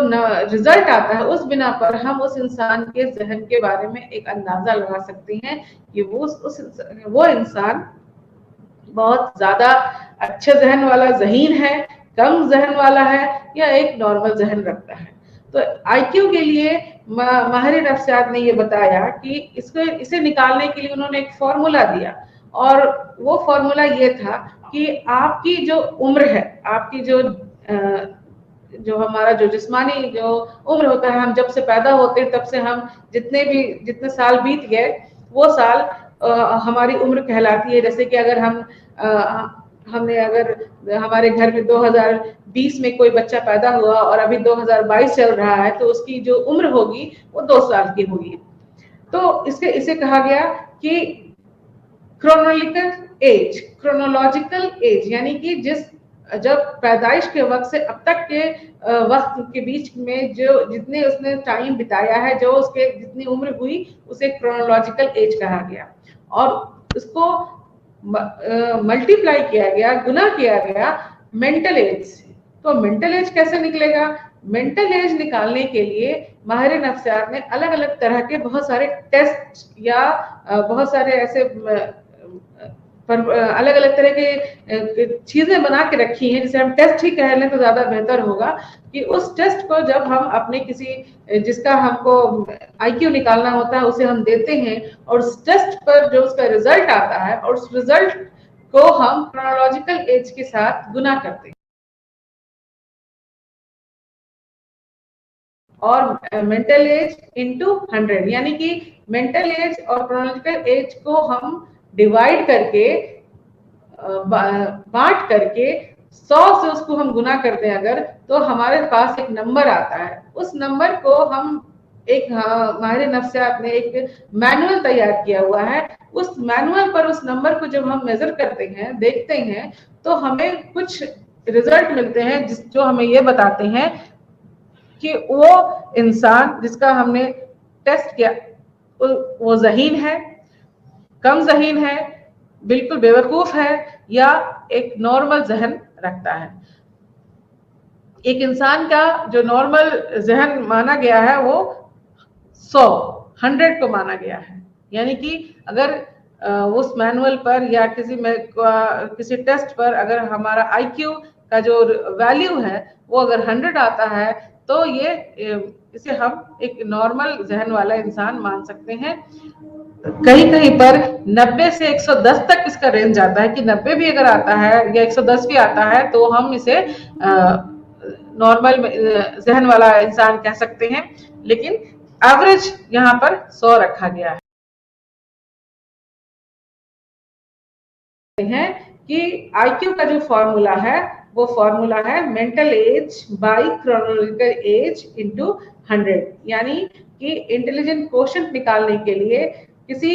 रिजल्ट आता है, उस बिना पर हम उस इंसान के जहन के बारे में एक अंदाजा लगा सकते हैं कि वो इंसान बहुत ज्यादा अच्छे जहन वाला जहीन है, कम जहन वाला है, या एक नॉर्मल जहन रखता है। तो आईक्यू के लिए माहिर नफ्सियात ने ये बताया कि इसे निकालने के लिए उन्होंने एक फॉर्मूला दिया, और वो फॉर्मूला ये था कि आपकी जो उम्र है, आपकी जो हमारा जो जिस्मानी जो उम्र होता है, हम जब से पैदा होते हैं तब से हम जितने साल बीत गए, वो साल हमारी उम्र कहलाती है। जैसे कि अगर हमने अगर हमारे घर में 2020 में कोई बच्चा पैदा हुआ और अभी 2022 चल रहा है, तो उसकी जो उम्र होगी वो 2 साल की होगी। तो इसे कहा गया कि क्रोनोलॉजिकल एज, यानी कि जब पैदाइश के वक्त से अब तक के वक्त के बीच में जो जितने उसने टाइम बिताया है, जो उसके जितनी उम्र हुई, उसे क्रोनोलॉजिकल एज कहा गया, और उसको मल्टीप्लाई किया गया, गुना किया गया मेंटल एज से। तो मेंटल एज कैसे निकलेगा? मेंटल एज निकालने के लिए माहिर नफ्सियात ने अलग अलग तरह के बहुत सारे टेस्ट या बहुत सारे ऐसे पर अलग अलग तरह के चीजें बना के रखी हैं, जिसे हम टेस्ट ही कह लें तो ज्यादा बेहतर होगा, कि उस टेस्ट को जब हम अपने किसी जिसका हमको आईक्यू निकालना होता है उसे हम देते हैं, और उस टेस्ट पर जो उसका रिजल्ट आता है, और उस रिजल्ट को हम क्रोनोलॉजिकल एज के साथ गुना करते हैं। और मेंटल एज इंटू 100, यानी कि मेंटल एज और क्रोनोलॉजिकल एज को हम डिवाइड करके बांट करके 100 से उसको हम गुना करते हैं अगर, तो हमारे पास एक नंबर आता है। उस नंबर को हम एक माहिर नफ्सियात ने एक मैनुअल तैयार किया हुआ है। उस मैनुअल पर उस नंबर को जब हम मेजर करते हैं, देखते हैं, तो हमें कुछ रिजल्ट मिलते हैं जो हमें ये बताते हैं कि वो इंसान जिसका हमने टेस्ट किया वो ज़हीन है, कम ज़हीन है, बिल्कुल बेवकूफ है, या एक नॉर्मल जहन रखता है। एक इंसान का जो नॉर्मल जहन माना गया है वो 100 को माना गया है। यानी कि अगर उस मैनुअल पर या किसी टेस्ट पर अगर हमारा आईक्यू का जो वैल्यू है वो अगर 100 आता है, तो ये इसे हम एक नॉर्मल जहन वाला इंसान मान सकते हैं। कहीं कहीं पर 90 से 110 तक इसका रेंज आता है कि 90 भी अगर आता है या 110 भी आता है तो हम इसे नॉर्मल जहन वाला इंसान कह सकते हैं। लेकिन एवरेज यहाँ पर 100 रखा गया है कि आईक्यू का जो फॉर्मूला है वो फॉर्मूला है mental as by chronological age into 100। यानी कि इंटेलिजेंट क्वोशंट निकालने के लिए किसी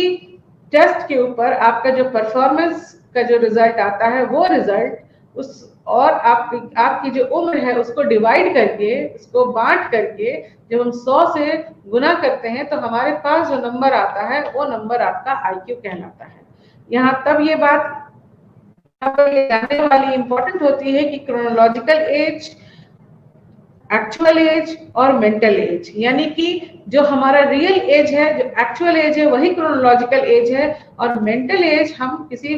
टेस्ट के ऊपर आपका जो परफॉर्मेंस का जो रिजल्ट आता है वो रिजल्ट उस और आपकी जो उम्र है उसको डिवाइड करके, उसको बांट करके जब हम 100 से गुना करते हैं तो हमारे पास जो नंबर आता है वो नंबर आपका आईक्यू कहलाता है। यहाँ तब ये बात जानने वाली इंपॉर्टेंट होती है कि क्रोनोलॉजिकल एज, एक्चुअल एज और मेंटल एज, यानी कि जो हमारा रियल एज है, जो एक्चुअल एज है वही क्रोनोलॉजिकल एज है, और मेंटल एज हम किसी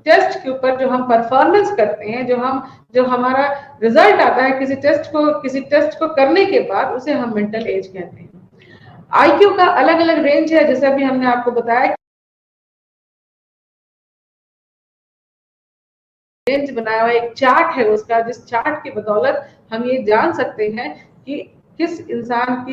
टेस्ट के ऊपर जो हम परफॉर्मेंस करते हैं, जो हमारा रिजल्ट आता है किसी टेस्ट को करने के बाद, उसे हम मेंटल एज कहते हैं। आईक्यू का अलग अलग रेंज है, जैसा भी हमने आपको बताया, रेंज बनाया हुआ एक चार्ट है उसका, जिस चार्ट की बदौलत हम ये जान सकते हैं कि किस इंसान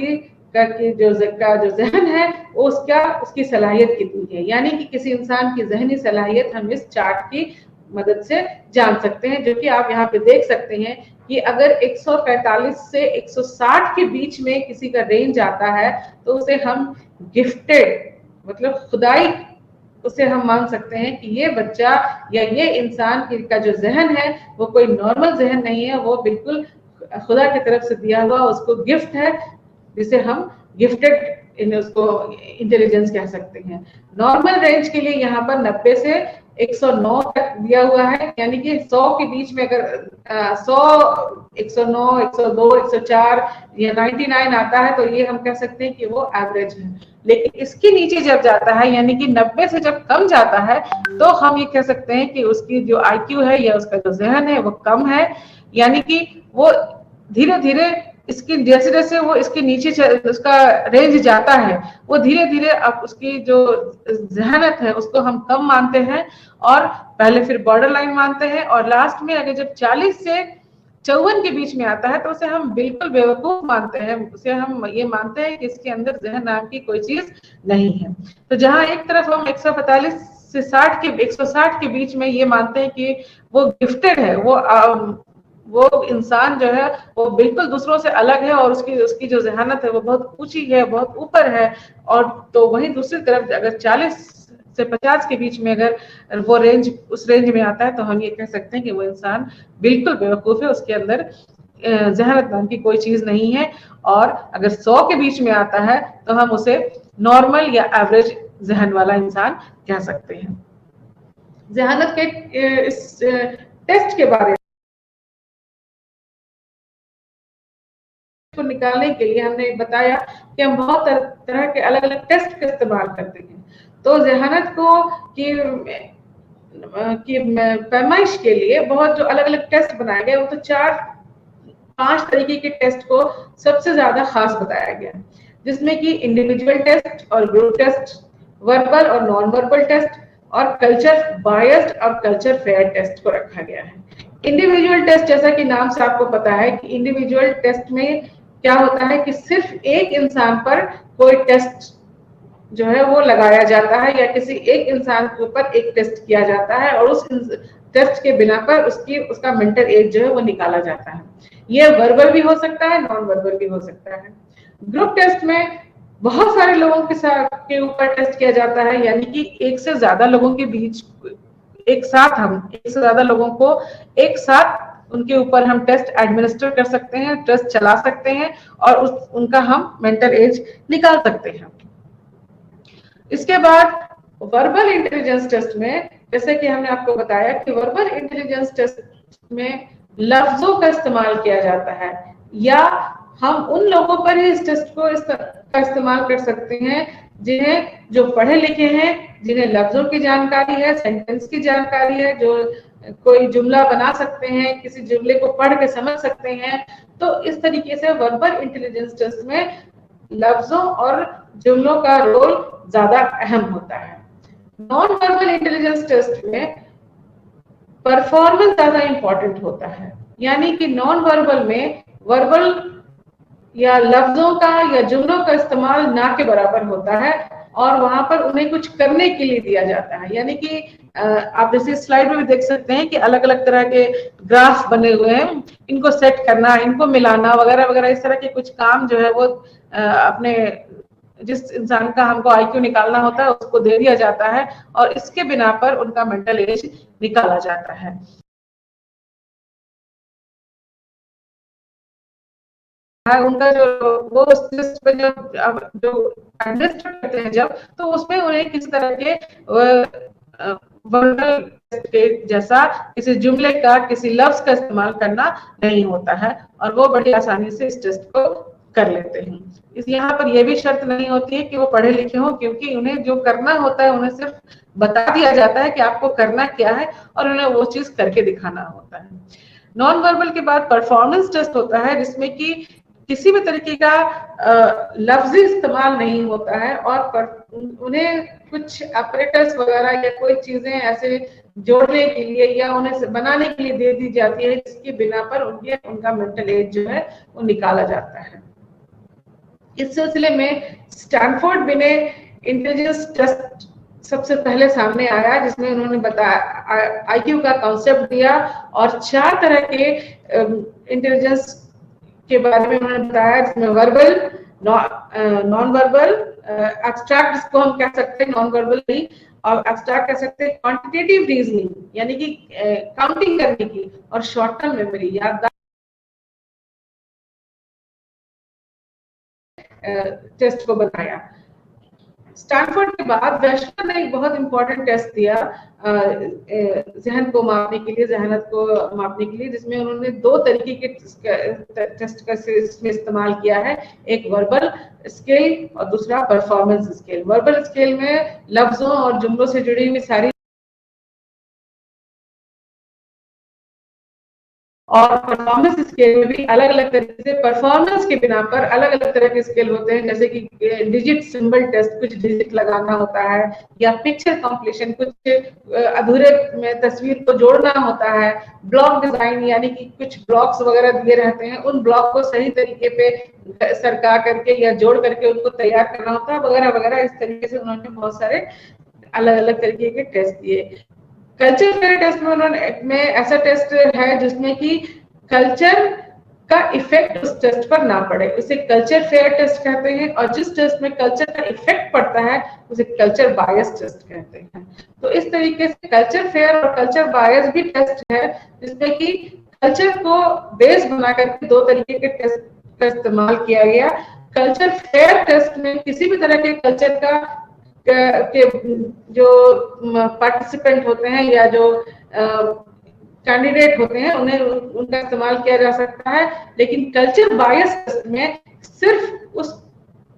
का जो जहन है वो उसकी सलाहियत कितनी है। यानी कि किसी इंसान की जहनी सलाहियत हम इस चार्ट की मदद से जान सकते हैं, जो कि आप यहाँ पे देख सकते हैं कि अगर 145 से 160 के बीच में किसी का रेंज आता है तो उसे हम गिफ्टेड, मतलब खुदाई, उसे हम मान सकते हैं कि ये बच्चा या ये इंसान का जो जहन है वो कोई नॉर्मल जहन नहीं है, वो बिल्कुल खुदा की तरफ से दिया हुआ उसको गिफ्ट है, जिसे हम गिफ्टेड उसको इंटेलिजेंस कह सकते हैं। नॉर्मल रेंज के लिए यहाँ पर 90 से 109 तक दिया हुआ है, यानी कि 100 के बीच में अगर 100, 109, 102, 104 या 99 आता है तो ये हम कह सकते हैं कि वो एवरेज है। लेकिन इसके नीचे जब जाता है, यानी कि 90 से जब कम जाता है, तो हम ये कह सकते हैं कि उसकी जो आईक्यू है या उसका जो जहन है वो कम है। यानी कि वो धीरे धीरे इसकी जैसे जैसे वो इसके नीचे उसका रेंज जाता है, वो धीरे धीरे अब उसकी जो जहनत है उसको हम कम मानते हैं, और पहले फिर बॉर्डर लाइन मानते हैं, और लास्ट में अगर जब 40 से 54 के बीच में आता है तो उसे हम बिल्कुल बेवकूफ मानते हैं। उसे हम ये मानते हैं कि इसके अंदर जहन नाम की कोई चीज नहीं है। तो जहां एक तरफ हम 145 से 160 के बीच में ये मानते हैं कि वो गिफ्टेड है, वो इंसान जो है वो बिल्कुल दूसरों से अलग है और उसकी जो जहानत है वो बहुत ऊंची है, बहुत ऊपर है। और तो वहीं दूसरी तरफ अगर 40 से 50 के बीच में अगर वो उस रेंज में आता है तो हम ये कह सकते हैं कि वो इंसान बिल्कुल बेवकूफ है, उसके अंदर जहानत नाम की कोई चीज नहीं है। और अगर 100 के बीच में आता है तो हम उसे नॉर्मल या एवरेज जहन वाला इंसान कह सकते हैं। जहानत के इस टेस्ट के बारे में को निकालने के लिए हमने बताया कि हम बहुत तरह के अलग अलग टेस्ट का इस्तेमाल करते हैं। तो जहानत की पैमाइश के लिए बहुत जो अलग अलग टेस्ट बनाए गए, वो तो 4-5 तरीके के टेस्ट को सबसे ज्यादा खास बताया गया, जिसमें कि इंडिविजुअल टेस्ट और ग्रुप टेस्ट, वर्बल और नॉन वर्बल टेस्ट, और कल्चर बायस्ड और कल्चर फेयर टेस्ट को रखा गया है। इंडिविजुअल टेस्ट, जैसा कि नाम से आपको पता है कि इंडिविजुअल टेस्ट में क्या होता है कि सिर्फ एक इंसान पर कोई टेस्ट जो है वो लगाया जाता है, या किसी एक इंसान के ऊपर एक टेस्ट किया जाता है, और उस टेस्ट के बिना पर उसका मेंटल एज जो है वो निकाला जाता है। ये वर्बल भी हो सकता है, नॉन वर्बल भी हो सकता है। ग्रुप टेस्ट में बहुत सारे लोगों के साथ के ऊपर टेस्ट किया जाता है, यानी कि एक से ज्यादा लोगों के बीच एक से ज्यादा लोगों को एक साथ उनके ऊपर हम टेस्ट एडमिनिस्टर कर सकते हैं, टेस्ट चला सकते हैं, और उनका हम मेंटल एज निकाल सकते हैं। इसके बाद वर्बल इंटेलिजेंस टेस्ट में, जैसे कि हमने आपको बताया कि वर्बल इंटेलिजेंस टेस्ट में लफ्जों का इस्तेमाल किया जाता है, या हम उन लोगों पर ही इस टेस्ट को का इस्तेमाल कर सकते हैं जो पढ़े लिखे हैं, जिन्हें लफ्जों की जानकारी है, सेंटेंस की जानकारी है, जो कोई जुमला बना सकते हैं, किसी जुमले को पढ़ के समझ सकते हैं। तो इस तरीके से वर्बल इंटेलिजेंस टेस्ट में लफ्जों और जुमलों का रोल ज्यादा अहम होता है। नॉन वर्बल इंटेलिजेंस टेस्ट में परफॉर्मेंस ज्यादा इंपॉर्टेंट होता है, यानी कि नॉन वर्बल में वर्बल या लफ्जों का या जुमलों का इस्तेमाल ना के बराबर होता है, और वहां पर उन्हें कुछ करने के लिए दिया जाता है। यानी कि आप जैसे स्लाइड में भी देख सकते हैं कि अलग अलग तरह के ग्राफ बने हुए हैं, इनको सेट करना, इनको मिलाना वगैरह वगैरह, इस तरह के कुछ काम जो है वो अपने जिस इंसान का हमको आईक्यू निकालना होता है उसको दे दिया जाता है, और इसके बिना पर उनका मेंटल एज निकाला जाता है। उनका जो वो पे जो एडमिनिस्टर करते हैं जब, तो उसमें उन्हें किस तरह के वर्बल के जैसा किसी जुमले का, किसी लफ्ज का इस्तेमाल करना नहीं होता है, और वो बड़ी आसानी से इस टेस्ट को कर लेते हैं। इस यहाँ पर यह भी शर्त नहीं होती है कि वो पढ़े लिखे हों, क्योंकि उन्हें जो करना होता है उन्हें सिर्फ बता दिया जाता है कि आपको करना क्या है, और उन्हें वो चीज करके दिखाना होता है। नॉन वर्बल के बाद परफॉर्मेंस टेस्ट होता है, जिसमें कि किसी भी तरीके का लफ्जी इस्तेमाल नहीं होता है, और उन्हें कुछ ऑपरेटर्स वगैरह या कोई चीजें ऐसे जोड़ने के लिए या उन्हें बनाने के लिए दे दी जाती है, जिसकी बिना पर उनका मेंटल एज जो है वो निकाला जाता है। इस सिलसिले में स्टैनफोर्ड बिने इंटेलिजेंस टेस्ट सबसे पहले सामने आया, जिसमें उन्होंने बताया आईक्यू का कॉन्सेप्ट दिया, और 4 तरह के इंटेलिजेंस के बारे में उन्होंने बताया, जिसमें वर्बल, नॉन वर्बल, एब्स्ट्रैक्ट जिसको हम कह सकते हैं, नॉन वर्बल नहीं, और एब्स्ट्रैक्ट कह सकते हैं क्वांटिटेटिव रीजनिंग, यानी कि काउंटिंग करने की, और शॉर्ट टर्म मेमोरी, याददाश्त टेस्ट को बताया। स्टैनफोर्ड के बाद वेस्टर ने एक बहुत इंपॉर्टेंट टेस्ट दिया जहन को मापने के लिए, जहनत को मापने के लिए, जिसमें उन्होंने 2 तरीके के टेस्ट का इसमें इस्तेमाल किया है, एक वर्बल स्केल और दूसरा परफॉर्मेंस स्केल। वर्बल स्केल में लफ्जों और जुमलों से जुड़ी हुई सारी, और परफॉर्मेंस स्केल में भी अलग अलग तरीके से परफॉर्मेंस के बिना पर अलग अलग तरह के स्केल होते हैं, जैसे कि डिजिट सिंबल टेस्ट, कुछ डिजिट लगाना होता है, या पिक्चर कंप्लीशन, कुछ अधूरे में तस्वीर को जोड़ना होता है, ब्लॉक डिजाइन, यानी कि कुछ ब्लॉक्स वगैरह दिए रहते हैं, उन ब्लॉक को सही तरीके पे सरका करके या जोड़ करके उनको तैयार करना होता है, वगैरह वगैरह। इस तरीके से उन्होंने बहुत सारे अलग अलग तरीके के टेस्ट दिए। कल्चर फेयर टेस्ट में ऐसा टेस्ट है जिसमें कि कल्चर का इफेक्ट उस टेस्ट पर ना पड़े, उसे कल्चर फेयर टेस्ट कहते हैं, और जिस टेस्ट में कल्चर का इफेक्ट पड़ता है उसे कल्चर बायस टेस्ट कहते हैं। तो इस तरीके से कल्चर फेयर और कल्चर बायस भी टेस्ट है, जिसमें कि कल्चर को बेस बना करके 2 तरीके के टेस्ट का इस्तेमाल किया गया। कल्चर फेयर टेस्ट में किसी भी तरह के कल्चर का के जो पार्टिसिपेंट होते हैं या जो कैंडिडेट होते हैं उन्हें उनका इस्तेमाल किया जा सकता है, लेकिन कल्चर बायस में सिर्फ उस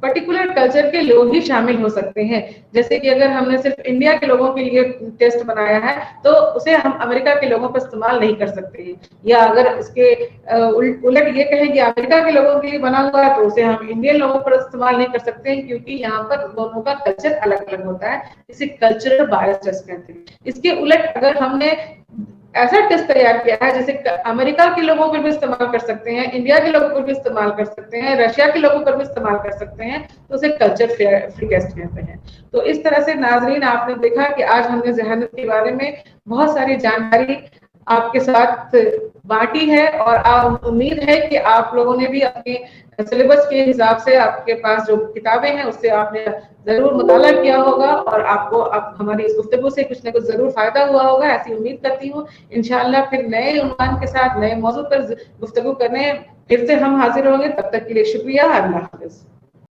पर्टिकुलर कल्चर के लोग ही शामिल हो सकते हैं। जैसे कि अगर हमने सिर्फ इंडिया के लोगों के लिए टेस्ट बनाया है तो उसे हम अमेरिका के लोगों पर इस्तेमाल नहीं कर सकते हैं, या अगर इसके उलट ये कहें कि अमेरिका के लोगों के लिए बना हुआ है तो उसे हम इंडियन लोगों पर इस्तेमाल नहीं कर सकते हैं, क्योंकि यहाँ पर दोनों का कल्चर अलग अलग होता है। इसे कल्चरल बायस टेस्ट कहते हैं। इसके उलट अगर हमने ऐसा टेस्ट तैयार किया है जैसे अमेरिका के लोगों पर भी इस्तेमाल कर सकते हैं, इंडिया के लोगों पर भी इस्तेमाल कर सकते हैं, रशिया के लोगों पर भी इस्तेमाल कर सकते हैं, तो उसे कल्चर फ्री टेस्ट कहते हैं। तो इस तरह से नाजरीन आपने देखा कि आज हमने जहनीत के बारे में बहुत सारी जानकारी आपके साथ बांटी है, और उम्मीद है कि आप लोगों ने भी अपने सिलेबस के हिसाब से आपके पास जो किताबें हैं उससे आपने जरूर मुताला किया होगा, और आपको अब हमारी इस गुफ्तगू से कुछ ना कुछ जरूर फायदा हुआ होगा, ऐसी उम्मीद करती हूँ। इंशाल्लाह फिर नए उन्वान के साथ नए मौजू पर गुफ्तगू करने फिर से हम हाजिर होंगे। तब तक के लिए शुक्रिया। अल्लाह हाफिज।